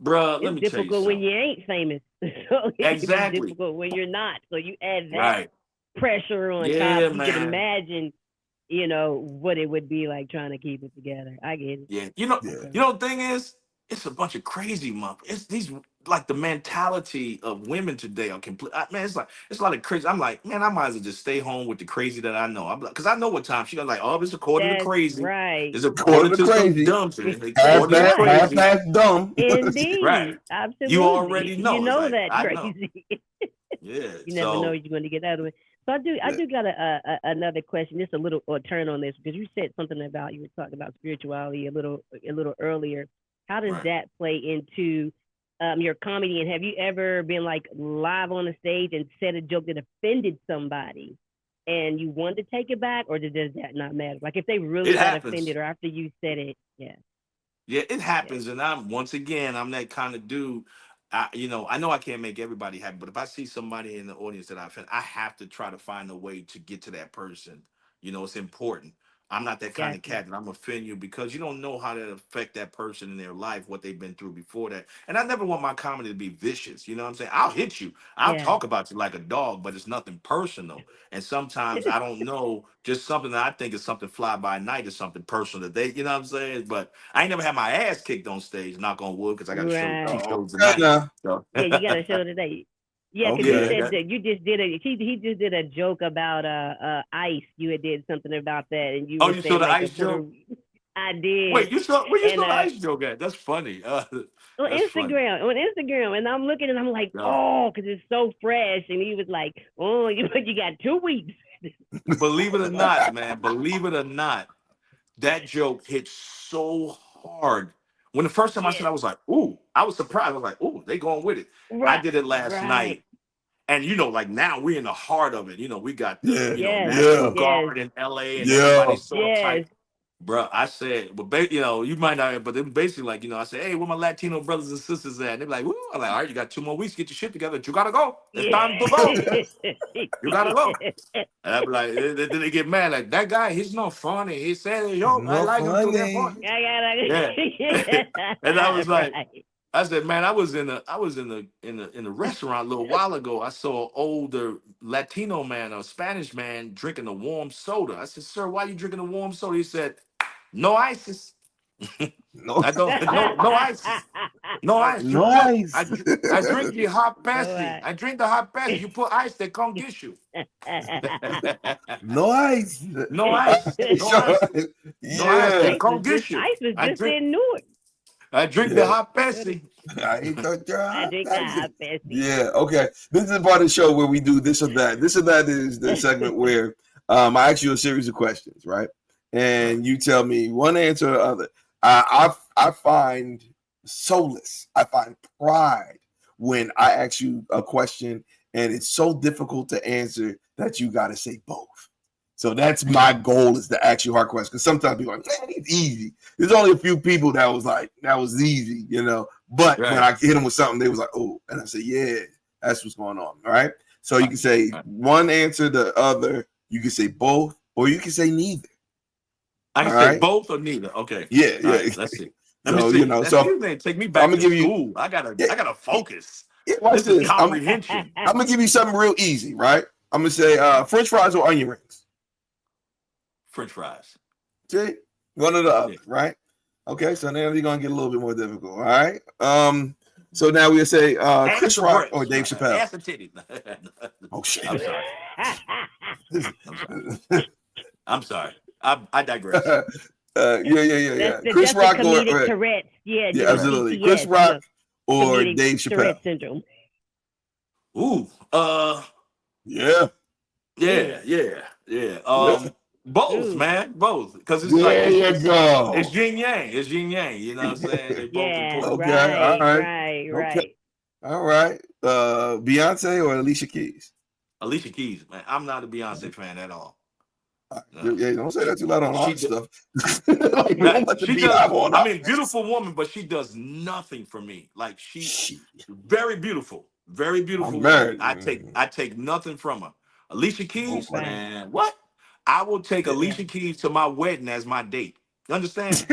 bruh, let me tell you difficult when something. you ain't famous. So Exactly. It's difficult when you're not. So you add that Right. pressure on Yeah, top. You man. can imagine, you know, what it would be like trying to keep it together. I get it. Yeah. You know, the thing is, it's a bunch of crazy It's these like the mentality of women today are complete. Man, it's a lot of crazy. I'm like, man, I might as well just stay home with the crazy that I know. I'm like, because I know what time she got like, oh, it's according to crazy. Right. It's according to crazy. some dumb shit. Half dumb. Indeed. Right. Absolutely. You already know. You know like, that I crazy. Know. Yeah. You never know you're going to get out of it. So I do got another question, just a little or turn on this, because you said something about, you were talking about spirituality a little earlier. How does that play into your comedy? And have you ever been like live on the stage and said a joke that offended somebody and you wanted to take it back, or does that not matter? Like if they really got offended or after you said it, Yeah, it happens. And I'm that kind of dude. I know I can't make everybody happy, but if I see somebody in the audience that I offend, I have to try to find a way to get to that person. You know, it's important. I'm not that kind of cat that I'm gonna offend you because you don't know how that affect that person in their life, what they've been through before that. And I never want my comedy to be vicious. You know what I'm saying? I'll hit you. I'll talk about you like a dog, but it's nothing personal. And sometimes I don't know, just something that I think is something fly by night is something personal that they, you know what I'm saying? But I ain't never had my ass kicked on stage, knock on wood, because I got to show 2 shows tonight. So. Yeah, you got to show today. Yeah, because you said that you just did he just did a joke about ice. You had did something about that, and you. Oh, you saw the ice joke? I did. Wait, you saw where you saw the ice joke at? That's funny. On Instagram, and I'm looking and I'm like, oh, because it's so fresh, and he was like, oh, you got 2 weeks. Believe it or not, man. Believe it or not, that joke hit so hard. When the first time I said, I was like, ooh, I was surprised. I was like, ooh, they going with it. I did it last night. And you know, like now we're in the heart of it. You know, we got the National Guard in LA and everybody's so tight. Bro, I said, but you know, you might not, but then basically, like, you know, I said, hey, where my Latino brothers and sisters at? And they're like, woo. I'm like, all right, you got 2 more weeks, get your shit together. You gotta go. It's time to go. You gotta go. And I'm like, then they get mad, like, that guy, he's not funny. He said, yo, I like him to that point. Yeah. And I was like, I said, man, I was in a restaurant a little while ago. I saw an older Latino man, a Spanish man, drinking a warm soda. I said, sir, why are you drinking a warm soda? He said, no ices. I don't no ices. No ice. No ice. I drink the hot Pepsi. I drink the hot Pepsi. You put ice, they can't get you. No ice. No ice. No ice. No ice, they can't get you. Ice was just in Newark. I drink the hot Pepsi. I drink the hot Pepsi. Yeah, okay. This is the part of the show where we do this or that. This or that is the segment where I ask you a series of questions, right? And you tell me one answer or the other. I find solace. I find pride when I ask you a question and it's so difficult to answer that you got to say both. So that's my goal, is to ask you hard questions. Because sometimes people are like, man, it's easy. There's only a few people that was easy, you know. But when I hit them with something, they was like, oh, and I said, yeah, that's what's going on. All right. So you can say one answer, the other. You can say both, or you can say neither. I can say both or neither. Okay. Yeah. Right, let's see. Let me see. You know, so take me back I'm gonna to give school. I gotta focus. Yeah, watch this. Comprehension. I'm gonna give you something real easy, right? I'm gonna say French fries or onion rings. French fries. See, one or the other, right? Okay, so now you're gonna get a little bit more difficult. All right. So now we'll say Chris Rock or Dave Chappelle. Ass and titty. Oh shit! I'm sorry. I'm sorry. I digress. Yeah. Chris Rock or Tourette's. Yeah, absolutely. Chris Rock or Dave Chappelle. Tourette syndrome. Ooh. Yeah. Both, man. Both. Because it's it's yin yang. It's yin yang. You know what I'm saying? They both important. Okay. Right. All right. Beyonce or Alicia Keys? Alicia Keys, man. I'm not a Beyonce fan at all. Yeah, don't say that too loud on all stuff. I mean, beautiful woman, but she does nothing for me. Like she's very beautiful woman. I take nothing from her. Alicia Keys, man, what? I will take Alicia Keys to my wedding as my date. You understand?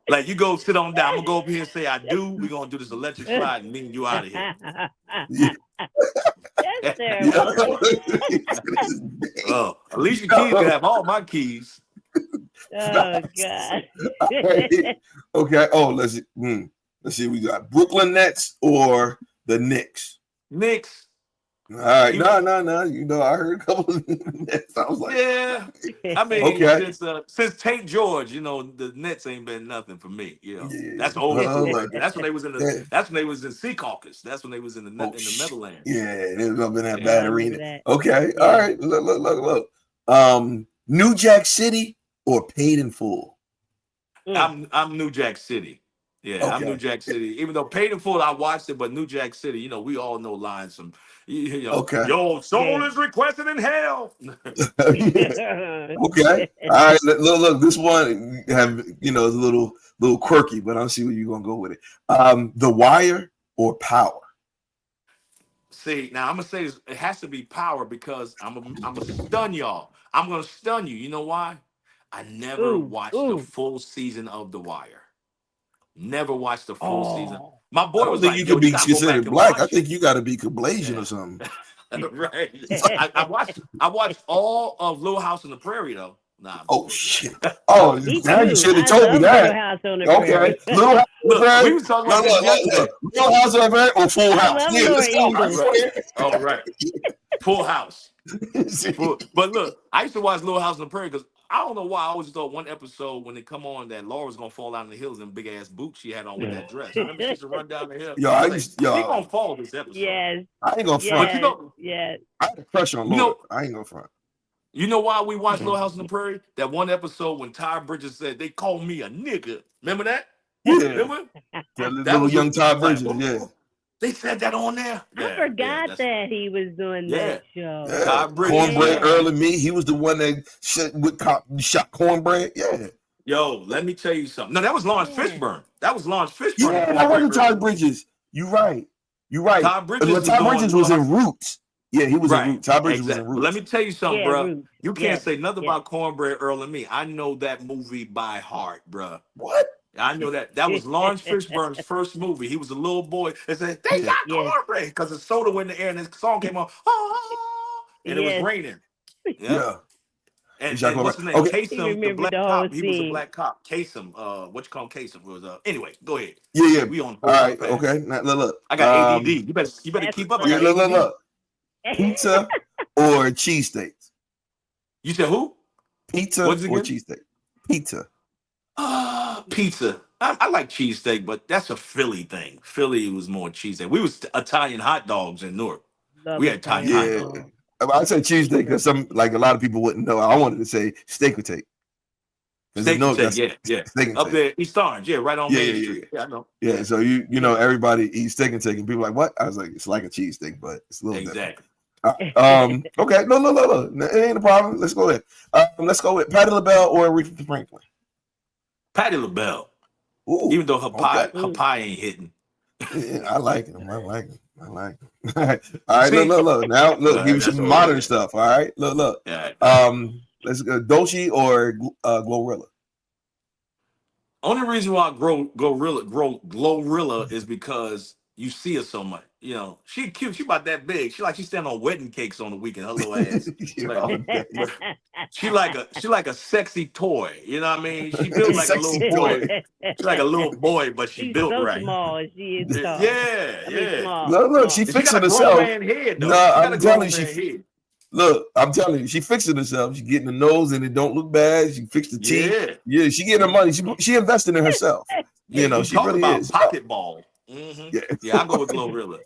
like you go sit on down. I'm gonna go over here and say I do. We're gonna do this electric slide and me and you out of here. That's terrible. Alicia Keys can have all my keys. Oh God. Okay. Oh, let's see. We got Brooklyn Nets or the Knicks. Knicks. All right. No. You know, I heard a couple of Nets. I was like, yeah. I mean, since Tate George, you know, the Nets ain't been nothing for me. You know, that's old. That's when they was in the. That's when they was in Sea Caucus. That's when they was in the Netherlands. Yeah, they was up in that bad arena. Okay. All right. Look. New Jack City or Paid in Full. I'm New Jack City. Yeah, I'm New Jack City. Even though Paid in Full, I watched it, but New Jack City, you know, we all know lines from, your soul is requested in hell. Okay. All right. Look, this one is a little quirky, but I'll see where you're gonna go with it. The Wire or Power. See, now I'm gonna say this, it has to be Power because I'm gonna stun y'all. I'm gonna stun you. You know why? I never watched the full season of The Wire. Never watched the full season. My boy was like, you could be considered black. I think you got to be Caucasian or something. Right. I watched all of Little House on the Prairie though. Nah. Oh shit. Oh, now you should have told me that. Okay. Little House on the Prairie. We was talking about Little House on the Prairie or Full House. Yeah, let's go. All right. Full House. But look, I used to watch Little House on the Prairie because I don't know why I always thought one episode when they come on that Laura was gonna fall down in the hills in big ass boots she had on with that dress. I remember she used to run down the hill. She gonna fall this episode. Yes. I ain't gonna front. Yes. I had a crush on Laura. I ain't gonna front. You know why we watched Little House on the Prairie? That one episode when Ty Bridges said they called me a nigga. Remember that? Yeah. Remember? That little young Ty Bridges. Yeah. They said that on there. I forgot that he was doing that show. Yeah. Cornbread Earl and Me. He was the one that shot Cornbread. Yeah. Yo, let me tell you something. No, that was Lawrence Fishburne. That was Lawrence Fishburne. Yeah, I wasn't Ty Bridges. You right. Ty Bridges was in Roots. Yeah, he was in Roots. Ty Bridges was in Roots. But let me tell you something, bro. You can't say nothing about Cornbread Earl and Me. I know that movie by heart, bro. What? I know that. That was Lawrence Fishburne's first movie. He was a little boy. They said, they got cornbread because the soda went in the air and this song came on. And it was raining. Yeah. And what's his name? Kasem, the black cop. He was a black cop. Kasem, what you call him? Kasem was anyway, go ahead. Yeah. We on all right, okay. Now look. I got ADD. You better keep up. Yeah, look. Pizza or cheesesteaks? You said who? Pizza or cheesesteak? Pizza. Pizza. I like cheesesteak, but that's a Philly thing. Philly was more cheesesteak. We was Italian hot dogs in Newark. We had Italian hot dogs. I said cheesesteak because a lot of people wouldn't know. I wanted to say steak and take. Steak and take, yeah. Up there, East Orange, right on Main Street. Yeah, I know. Yeah, so you know everybody eats steak and take, and people are like, what? I was like, it's like a cheesesteak, but it's a little different. Okay, no, it ain't a problem. Let's go ahead. Let's go with Patti LaBelle or Aretha Franklin. Patti LaBelle. Ooh, Even though her pie ain't hitting. Yeah, I like him. I like him. All right. Look. Now, look, give you some modern stuff. All right, look. Yeah. Let's go. Dolce or Glorilla? Only reason why I grow Glorilla is because you see her so much. You know, she cute. She about that big. She standing on wedding cakes on the weekend. Her little ass. She like a sexy toy. You know what I mean? She built like a little boy. She's like a little boy, but she's built so right. Small. She is tall. Yeah. Small. Look, she fixing herself. Man head, though. No, I'm telling you, look, I'm telling you, she fixing herself. She getting the nose and it don't look bad. She fixed the teeth. Yeah, she getting her money. She investing in herself. You know, she really is. Pocket ball. Mm-hmm. Yeah, I go with Glorilla.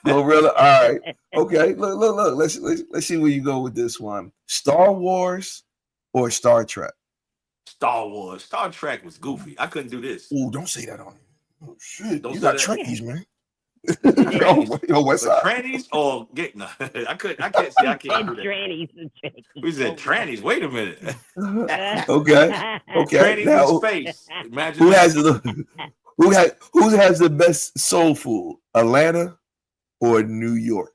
Glorilla. All right. Okay. Look. Let's see where you go with this one. Star Wars or Star Trek? Star Wars. Star Trek was goofy. I couldn't do this. Oh, don't say that on me. Oh shit. Don't you got Trekkies, man. What's up? Trannies or get no. I can't do that. Trannies. We said trannies. Wait a minute. Okay. Trannies now, in space. Imagine who has the best soul food? Atlanta or New York?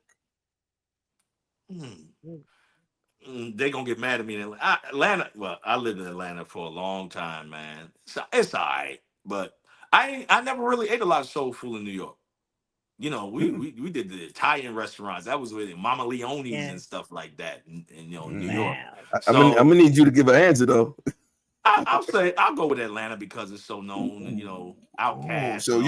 They gonna get mad at me in Atlanta. Well, I lived in Atlanta for a long time, man. So it's all right, but I never really ate a lot of soul food in New York. You know, we did the Italian restaurants. That was with Mama Leone's and stuff like that, and New York. I'm gonna need you to give an answer though. I'll go with Atlanta because it's so known and outcast. So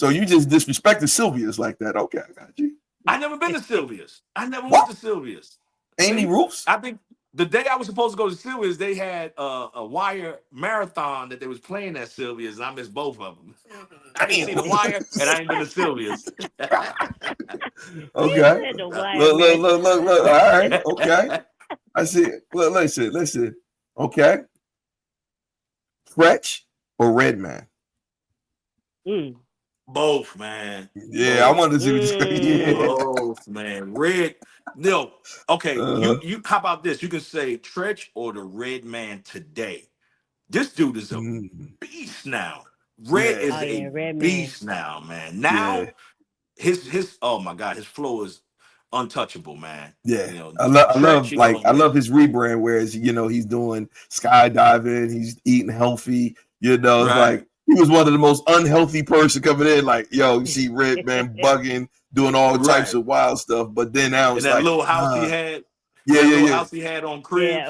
you just disrespected Sylvia's like that. Okay, I got you. I never been to Sylvia's. I never went to Sylvia's. Amy Roofs? I think the day I was supposed to go to Sylvia's, they had a Wire marathon that they was playing at Sylvia's, and I missed both of them. I didn't see the Wire, and I ain't been to Sylvia's. Okay. Look. All right. Okay. I see. Look, listen. Okay. Fretch or Redman? Both, man. Yeah, I wanted to see what you said. Both, man. Red. No. Okay. You. How about this? You can say Tretch or the Red Man today. This dude is a beast now. Red is a beast now, man. Now his oh my God, his flow is untouchable, man. Yeah, I love his rebrand. Whereas he's doing skydiving, he's eating healthy. It's like he was one of the most unhealthy person coming in. Like, you see Red Man bugging, doing all types of wild stuff. But then now it's that little house he had. House he had on Cribs.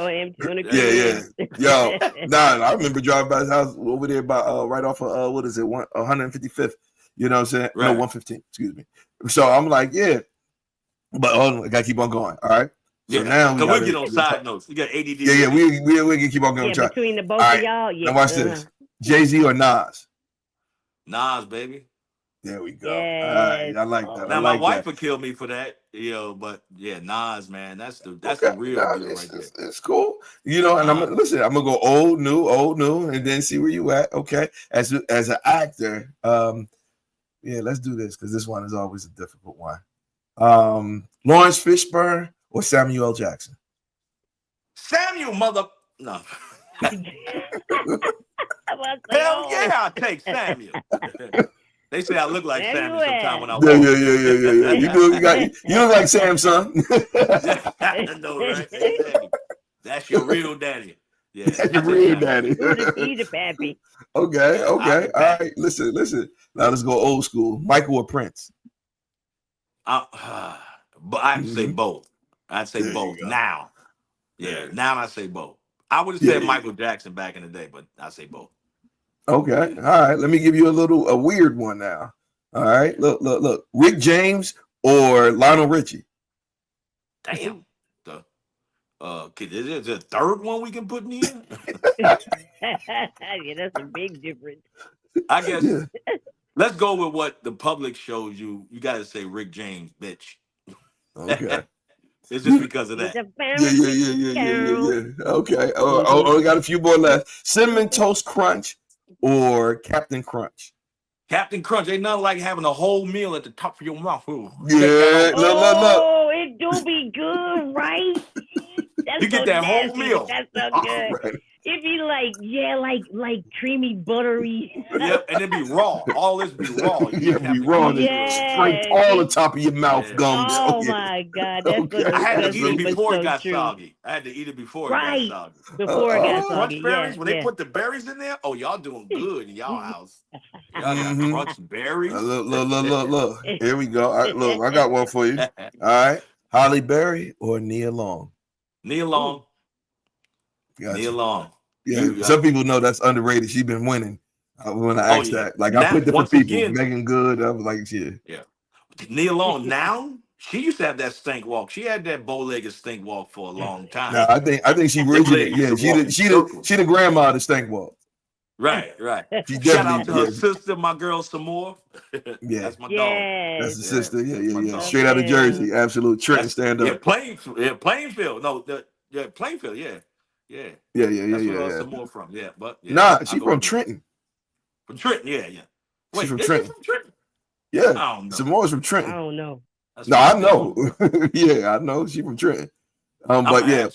Yo, I remember driving by his house over there by right off of 155th. You know what I'm saying? Right. No, 115. Excuse me. So I'm like, but hold on, I gotta keep on going. All right. So now we'll get on side notes. You got ADD. Yeah, we can keep on going. Yeah, between the both of y'all. Yeah. Now watch this. Jay-Z or Nas? Nas, baby. There we go. Yes. All right, I like that. Now my wife would kill me for that, but Nas, man, that's the real deal right there. It's cool, and I'm gonna go old, new, and then see where you at. Okay, as an actor, let's do this because this one is always a difficult one. Lawrence Fishburne or Samuel L. Jackson? Samuel, no. Hell yeah, I'll take Samuel. They say I look like Samuel sometime when I walk. Yeah. You look like Sam, son. I know, right? Exactly. That's your real daddy. Yeah, that's your real daddy. He's a pappy. Okay. All right. Listen. Now let's go old school. Michael or Prince? But I'd say both. I'd say both now. Yeah, now I say both. I would have said Michael Jackson back in the day, but I say both. Okay. All right. Let me give you a weird one now. All right. Look. Rick James or Lionel Richie? Damn. Is there a third one we can put in here? Yeah, that's a big difference. I guess. Let's go with what the public shows you. You got to say Rick James, bitch. Okay. It's just because of that. Yeah. Okay. We got a few more left. Cinnamon Toast Crunch or Captain Crunch? Captain Crunch ain't nothing like having a whole meal at the top of your mouth. Ooh. Yeah. Look. Oh, it do be good, right? You get that whole meal. That's so good. Right. It'd be like creamy, buttery. Yep, and it'd be raw. All this be raw. Yeah, be raw. Scrape all the top of your mouth gums. Oh my God, that's so disgusting. I had to eat it before it got true. soggy. I had to eat it before it got soggy. Before it got crunch soggy. berries, when they put the berries in there, oh, y'all doing good in y'all house. Y'all got crunch berries. Look. Here we go. All right, look, I got one for you. All right. Holly Berry or Nia Long? Nia Long. Gotcha. Nia Long. Yeah, some people know that's underrated. She's been winning. When I asked that, like I put different people. Again, Megan Good. I was like, yeah. Nia Long now. She used to have that stink walk. She had that bow-legged stink walk for a long time. No, I think she originated. Yeah, she the grandma of the stink walk. Right. She Shout out to her sister, my girl, some more. Yeah, that's my dog. That's the sister. Yeah. Straight out of Jersey, absolute Trenton stand up. Plainfield. No, Plainfield. Yeah. That's where some more from. Yeah, but nah, she's from Trenton. From Trenton, yeah. Wait, she's from Trenton. Trenton? Yeah, Samoa's from Trenton. I don't know. I know. Yeah, I know. She's from Trenton. But yeah.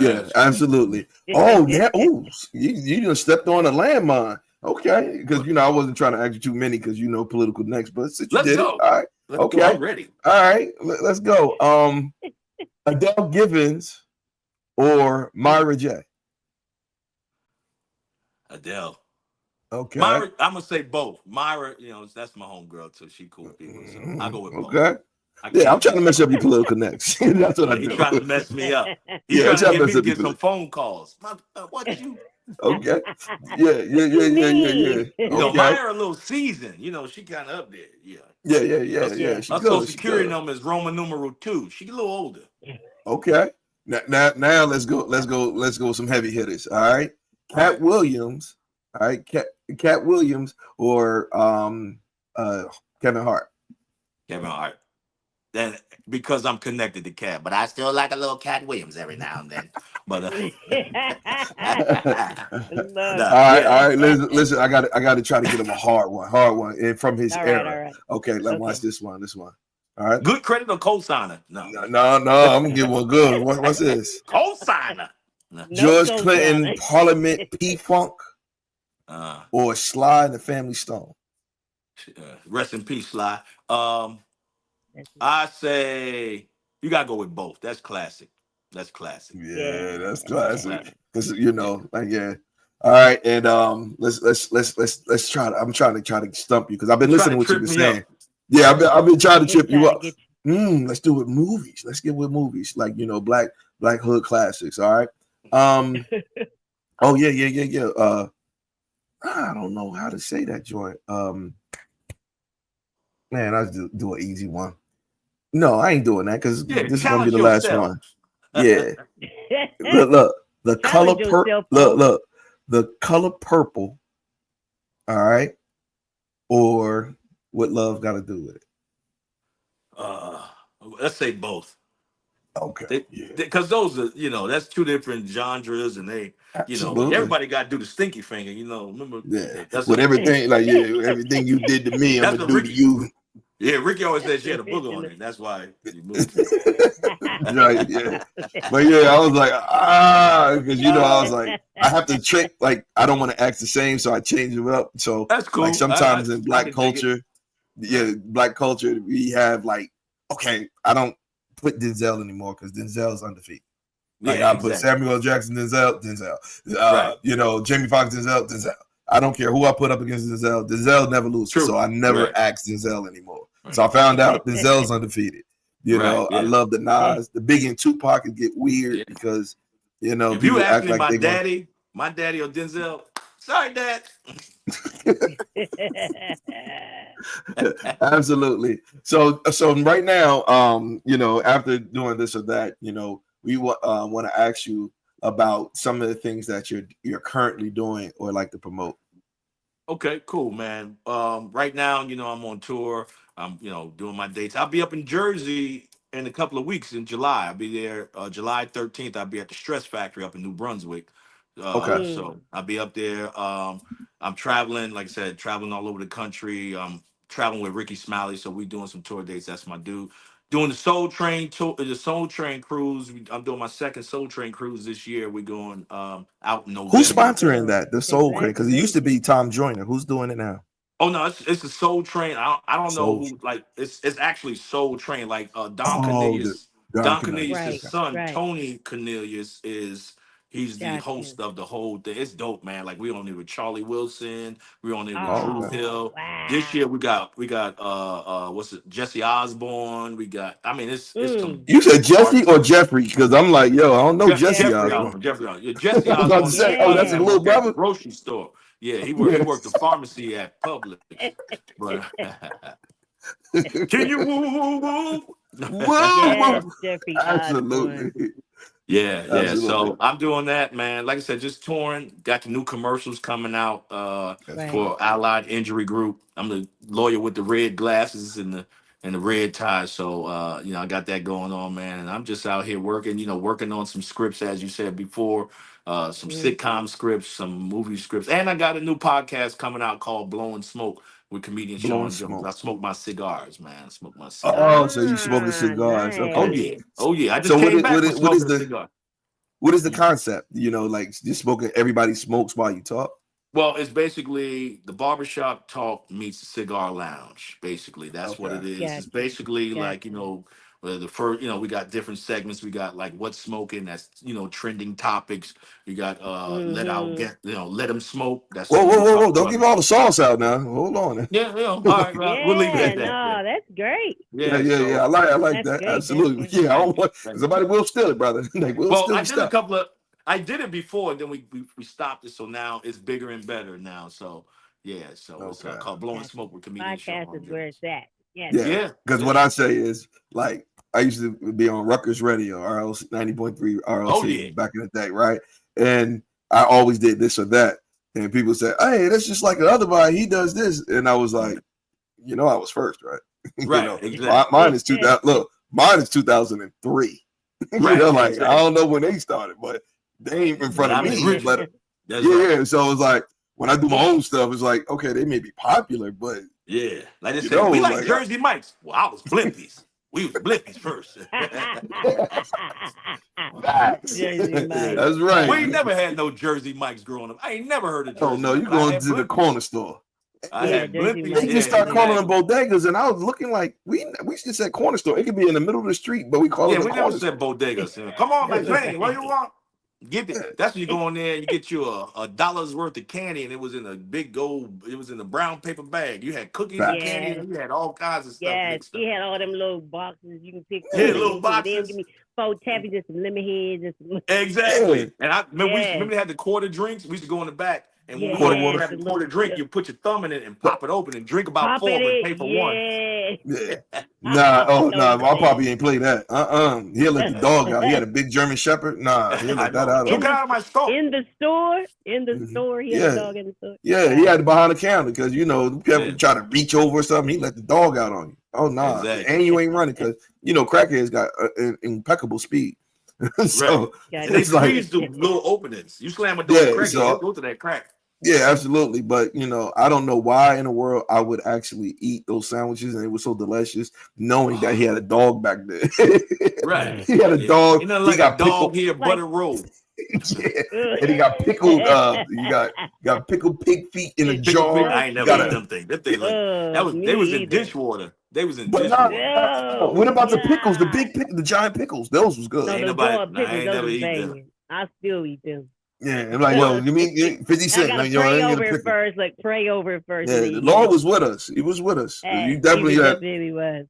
Yeah, absolutely. Oh, yeah. Oh, you just stepped on a landmine. Okay, because I wasn't trying to ask you too many because political next, but since you did it, all right. Let's go. I'm ready. All right, let's go. Adele Givens or Myra J. Adele. Okay. Myra, I'm gonna say both. Myra, that's my homegirl too. She cool people. So I go with both. Okay. Yeah, I'm trying to mess up your political next. That's what I do. He's trying to mess me up. He's trying to get me to get some phone calls. What you? Okay. Yeah. Okay. Myra a little seasoned. She kind of up there. Yeah. Her social security number is Roman numeral 2. She a little older. Okay. Now let's go some heavy hitters. All right. Cat Williams. All right. Cat Williams or Kevin Hart. Kevin Hart. Then because I'm connected to Cat, but I still like a little Cat Williams every now and then. But all right. Listen. I got to try to get him a hard one, and from his era. All right. Okay, let's watch this one. All right. Good credit or cosigner? No. I'm gonna give one good. What's this? Cosigner. George Clinton, Parliament P Funk, or Sly and the Family Stone. Rest in peace, Sly. I say you gotta go with both. That's classic. Yeah, that's classic. Because All right, and let's try. I'm trying to stump you because I've been listening to what you've been saying. Yeah, I've been trying to trip you up. Let's do it with movies. Let's get with movies like Black Hood classics. All right. Oh yeah. I don't know how to say that joint. Man, I'll do an easy one. No, I ain't doing that because this is gonna be the last one. Yeah. Look, the color purple. Look, the color purple. All right. Or what love got to do with it? Let's say both. Okay. Because those are, that's two different genres, and they, everybody got to do the stinky finger. Remember? Yeah. That's with everything, everything you did to me, I'm gonna do to you. Yeah, Ricky always said she had a booger on it. That's why you moved. Right, yeah. But I was like, because I was like, I have to trick, I don't want to act the same, so I change it up. So that's cool. Sometimes in black culture, black culture, we have okay, I don't put Denzel anymore because Denzel is undefeated. I put Samuel Jackson, Denzel. Right. Jamie Foxx, Denzel. I don't care who I put up against Denzel. Denzel never loses, so I never ask Denzel anymore. Right. So I found out Denzel's undefeated. I love the Nas, the Biggie and Tupac can get weird because if you ask me my daddy or Denzel, sorry, Dad. Absolutely. So right now, after doing this or that, we want to ask you about some of the things that you're currently doing or like to promote. Okay, cool, man. Right now, I'm on tour. I'm, doing my dates. I'll be up in Jersey in a couple of weeks in July. I'll be there July 13th. I'll be at the Stress Factory up in New Brunswick. Okay. So I'll be up there. I'm traveling, like I said, traveling all over the country. I'm traveling with Ricky Smiley, so we're doing some tour dates. That's my dude. Doing the Soul Train tour, the Soul Train cruise. I'm doing my second Soul Train cruise this year. We're going out in Who's November. sponsoring that? The Soul Train, because it used to be Tom Joyner. Who's doing it now? Oh no, it's a Soul Train. I don't know Soul. who. Like it's actually Soul Train. Like Don Cornelius. Cornelius' son, Tony Cornelius he's the host of the whole thing. It's dope, man. Like we on there with Charlie Wilson, we on there with Drew Hill. Wow. This year we got what's it, Jesse Osborne. We got, I mean, it's some. You said Jesse or Jeffrey? Because I'm like, yo, I don't know Jesse Osborne. Jeffrey Osborne. Yeah, Jesse I was about to Osborne. say, oh, that's a little brother. Grocery store. Yeah, he worked the pharmacy at Publix. But can you woo? Yes, Jeffrey Absolutely. Osborne. Yeah. So I'm doing that, man. Like I said, just touring. Got the new commercials coming out for Allied Injury Group. I'm the lawyer with the red glasses and the red tie. So I got that going on, man. And I'm just out here working on some scripts, as you said before, some sitcom scripts, some movie scripts, and I got a new podcast coming out called Blowing Smoke with comedian Shaun Jones. I smoke my cigars, man. I smoke my cigars. Oh, so you smoking cigars? Nice. Okay. Oh yeah. I just came back from smoking a cigar. What is the concept? Like just smoking. Everybody smokes while you talk. Well, it's basically the barbershop talk meets the cigar lounge. Basically, that's what it is. Yeah. It's basically like the first. We got different segments. We got like what's smoking. That's trending topics. We got let them smoke. That's whoa! Don't give all the sauce out now. Hold on. Yeah. All right, we'll leave it at that. No, that's great. Yeah. I like that. Great. Absolutely. Yeah, I don't want somebody will steal it, brother. I did it before, and then we stopped it. So now it's bigger and better now. So it's called Blowing Smoke with comedian Shaun Podcast is where it's at. Yeah. Because what I say is like I used to be on Rutgers Radio, RLC 90.3 RLC back in the day, right? And I always did this or that, and people said, "Hey, that's just like the other guy. He does this," and I was like, I was first, right? Exactly. Mine is 2000. Look, mine is 2003. I don't know when they started, but they ain't in front of me. But, so it's like when I do my own stuff, it's like, okay, they may be popular, but like they said, we like Jersey Mike's. Well, I was Blimpies. We was Blimpies first. That's right. We ain't never had no Jersey Mike's growing up. I ain't never heard of Jersey. Oh no, you going to the corner store. I had Blimpies. They just start calling them bodegas, and I was looking like we just said corner store. It could be in the middle of the street, but we call it. Yeah, we never said bodegas. Come on, McLean, what you want? Get it. That's when you go in there and you get you a dollar's worth of candy, and it was in a big gold. It was in a brown paper bag. You had cookies and candy, and you had all kinds of stuff. Yes, you had all them little boxes you can pick. Little boxes. Give me 4 tappies and some lemon heads. Exactly. And I remember they had the quarter drinks. We used to go in the back. And when you have a quarter drink, you put your thumb in it and pop it open and drink about 4 and pay for one. Nah, my poppy ain't play that. He'll let the dog out. He had a big German Shepherd. Nah, he'll let that out. Took out of my store. In the store, he had a dog in the store. Yeah, he had it behind the counter because people try to reach over or something. He let the dog out on you. Oh nah, and you ain't running because crackheads got impeccable speed. So they squeeze the little openings. You slam a door, crack, go to that crack. Yeah, absolutely. But I don't know why in the world I would actually eat those sandwiches, and it was so delicious, knowing that he had a dog back there. Right, he had a dog. He got a dog here, butter roll. And he got pickled. You got pickled pig feet in a jar. I ain't never eaten them things. That thing they was in dishwater. They was in dishwater. What about the pickles? The giant pickles. Those was good. I ain't never eaten them. I still eat them. Yeah, I'm like, yo, you mean 50 cents? I gotta pray over it first. Like pray over it first. Yeah, the Lord was with us. He was with us. You definitely was.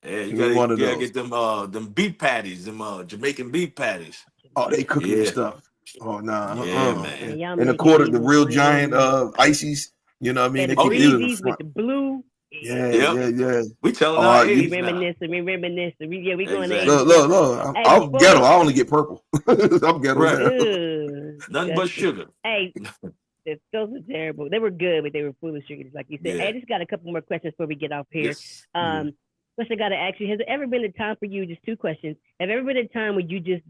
Yeah, you gotta get them beef patties, them Jamaican beef patties. Oh, they cooking stuff. Oh nah, man. And the real giant ices. You know what I mean? They keep these with the blue. Yeah. We telling our age. We reminiscing. We going there. Look. I'm ghetto. I only get purple. I'm ghetto. Right. Nothing but sugar. Hey, those are terrible. They were good, but they were full of sugar, just like you said. Hey, I just got a couple more questions before we get off here. Yes. Question I got to ask you: has there ever been a time for you? Just 2 questions. Have there ever been a time when you just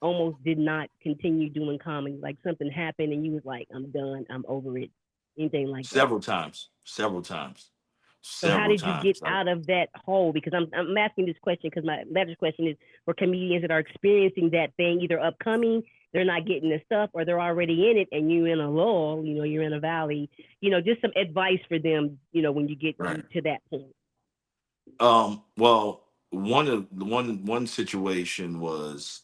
almost did not continue doing comedy? Like something happened and you was like, "I'm done. I'm over it." Anything like Several times. So how several did you get times. Like, out of that hole? Because I'm asking this question because my next question is for comedians that are experiencing that thing, either upcoming, they're not getting the stuff, or they're already in it and you're in a lull, you're in a valley. Just some advice for them, when you get right. to that point. Well, one situation was,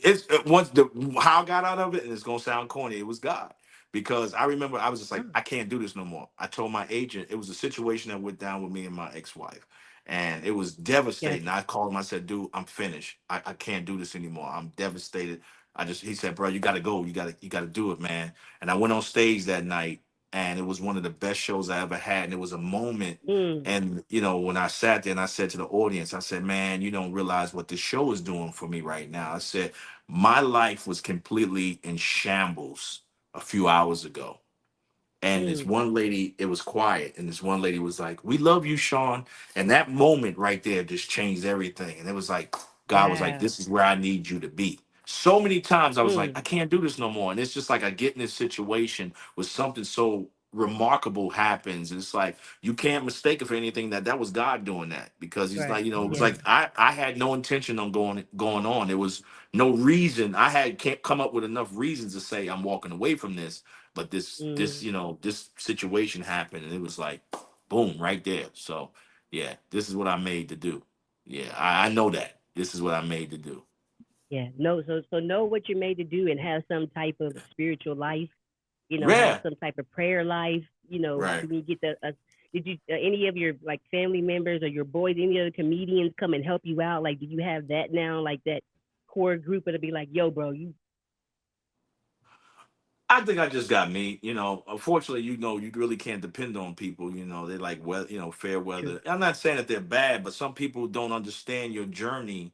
it's once the how I got out of it, and it's gonna sound corny. It was God, because I remember I was just like, Oh, I can't do this no more. I told my agent it was a situation that went down with me and my ex-wife, and it was devastating. gotcha. I called him. I said, dude, I'm finished. I can't do this anymore. I'm devastated. He said, bro, you got to go. You got to do it, man. And I went on stage that night, and it was one of the best shows I ever had. And it was a moment. Mm, And when I sat there and I said to the audience, I said, man, you don't realize what this show is doing for me right now. I said, my life was completely in shambles a few hours ago. And this mm, one lady, it was quiet, and this one lady was like, we love you, Shaun. And that moment right there just changed everything. And it was like, God was like, wow. this is where I need you to be. So many times I was like, Mm, I can't do this no more. And it's just like I get in this situation where something so remarkable happens. And it's like, you can't mistake it for anything that was God doing that, because he's like, right. it was Yeah. like I had no intention on going on. There was no reason. Can't come up with enough reasons to say I'm walking away from this. But Mm, this situation happened, and it was like, boom, right there. So yeah, this is what I made to do. Yeah, I know that this is what I made to do. yeah. No. So know what you're made to do and have some type of spiritual life. Have Yeah, some type of prayer life. right. When you get did you any of your like family members or your boys, any other comedians come and help you out? Like, do you have that now? Like that core group that'll be like, yo, bro, you I think I just got me. Unfortunately, you really can't depend on people. They like weather, fair true. weather. I'm not saying that they're bad, but some people don't understand your journey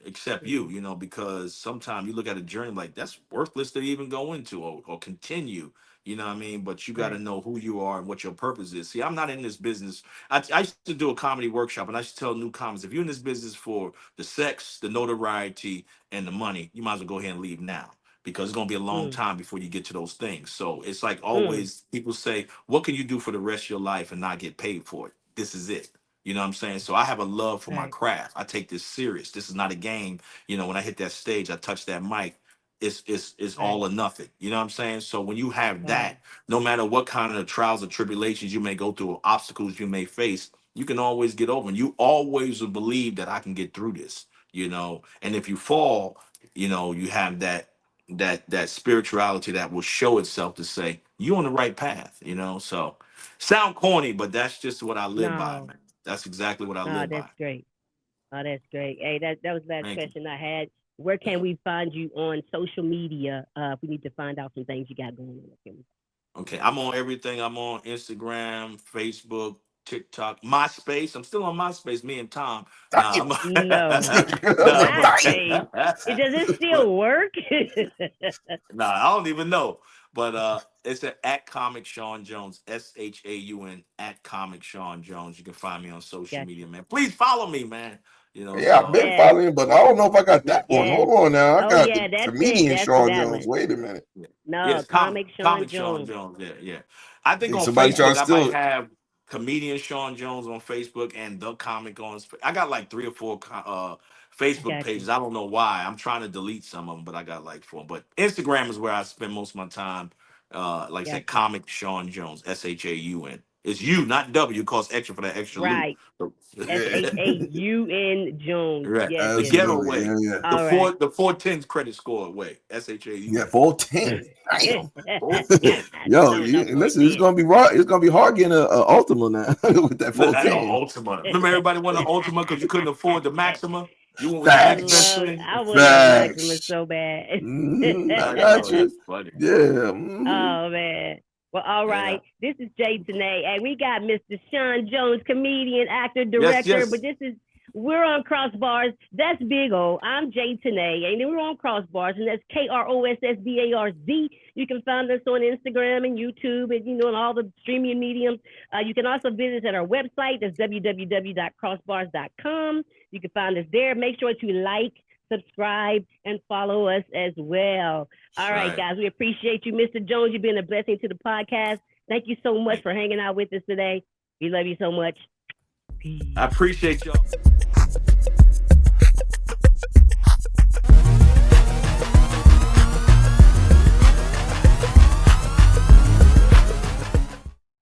except Mm, because sometimes you look at a journey like that's worthless to even go into, or continue. You know what I mean? But you got to right. know who you are and what your purpose is. See, I'm not in this business. I used to do a comedy workshop, and I used to tell new comics, if you're in this business for the sex, the notoriety, and the money, you might as well go ahead and leave now, because it's going to be a long Mm, time before you get to those things. So it's like mm, always people say, what can you do for the rest of your life and not get paid for it? This is it. You know what I'm saying? So I have a love for my right. craft. I take this serious. This is not a game. When I hit that stage, I touch that mic. It's Right. all or nothing. You know what I'm saying? So when you have Wow. that, no matter what kind of trials or tribulations you may go through, or obstacles you may face, you can always get over. And you always will believe that I can get through this. And if you fall, you have that spirituality that will show itself to say you're on the right path. So sound corny, but that's just what I live by, No. man. That's exactly what I No, live that's by. great. Oh, that's great. Hey, that was the last Thank you. question I had. Where can we find you on social media? If we need to find out some things you got going on. Okay, I'm on everything. I'm on Instagram, Facebook, TikTok, MySpace. I'm still on MySpace. Me and Tom. Nah, Damn. No. I was like, nah, damn. MySpace. Does it but still work? nah, I don't even know. But it's at Comic Shaun Jones, SHAUN at Comic Shaun Jones. You can find me on social Gotcha. media, man. Please follow me, man. Yeah, I've So been Yes. following, but I don't know if I got that one. Yes. Hold on now. I Oh got yeah, the that's it. comedian That's Shaun that Jones. one. Wait a minute. yeah. No, Yes, comic Shaun comic Shaun Jones. Jones. Yeah, yeah. I think Hey, on somebody try to Facebook I might steal it. have comedian Shaun Jones on Facebook and the comic on. I got like 3 or 4 Facebook Gotcha. pages. I don't know why. I'm trying to delete some of them, but I got like 4. But Instagram is where I spend most of my time. Like I said, Gotcha. comic Shaun Jones, SHAUN. It's U, not W. Costs extra for that extra loot. Right. Yeah, SHAUN Jones. Right. Yes, The yes, yes. ghetto absolutely. way. Yeah, yeah. The All right. four the 410s credit score way. Yeah, SHAUN. 410. Damn. 410. Yo, No, no, listen, it's 410. gonna be raw. It's gonna be hard getting a Ultima now with that Oh, 410. Ultima. Remember everybody wanted Ultima because you couldn't afford the Maxima? You went with the next best Facts. thing? I wanted a Maximus Facts. so bad. I got Oh, you. that's funny. Yeah. Oh man. Well, all Yeah. right. This is Jay Tanae. Hey, we got Mr. Shaun Jones, comedian, actor, Yes, director. But yes. this is we're on KROSS BARZ. That's Big O. I'm Jay Tanae, and then we're on KROSS BARZ, and that's KROSS BARZ. You can find us on Instagram and YouTube, and and all the streaming mediums. You can also visit us at our website. That's www.crossbars.com. You can find us there. Make sure to like, subscribe, and follow us as well. That's All right, right. guys, we appreciate you, Mr. Jones. You've been a blessing to the podcast. Thank you so much for hanging out with us today. We love you so much. I appreciate y'all.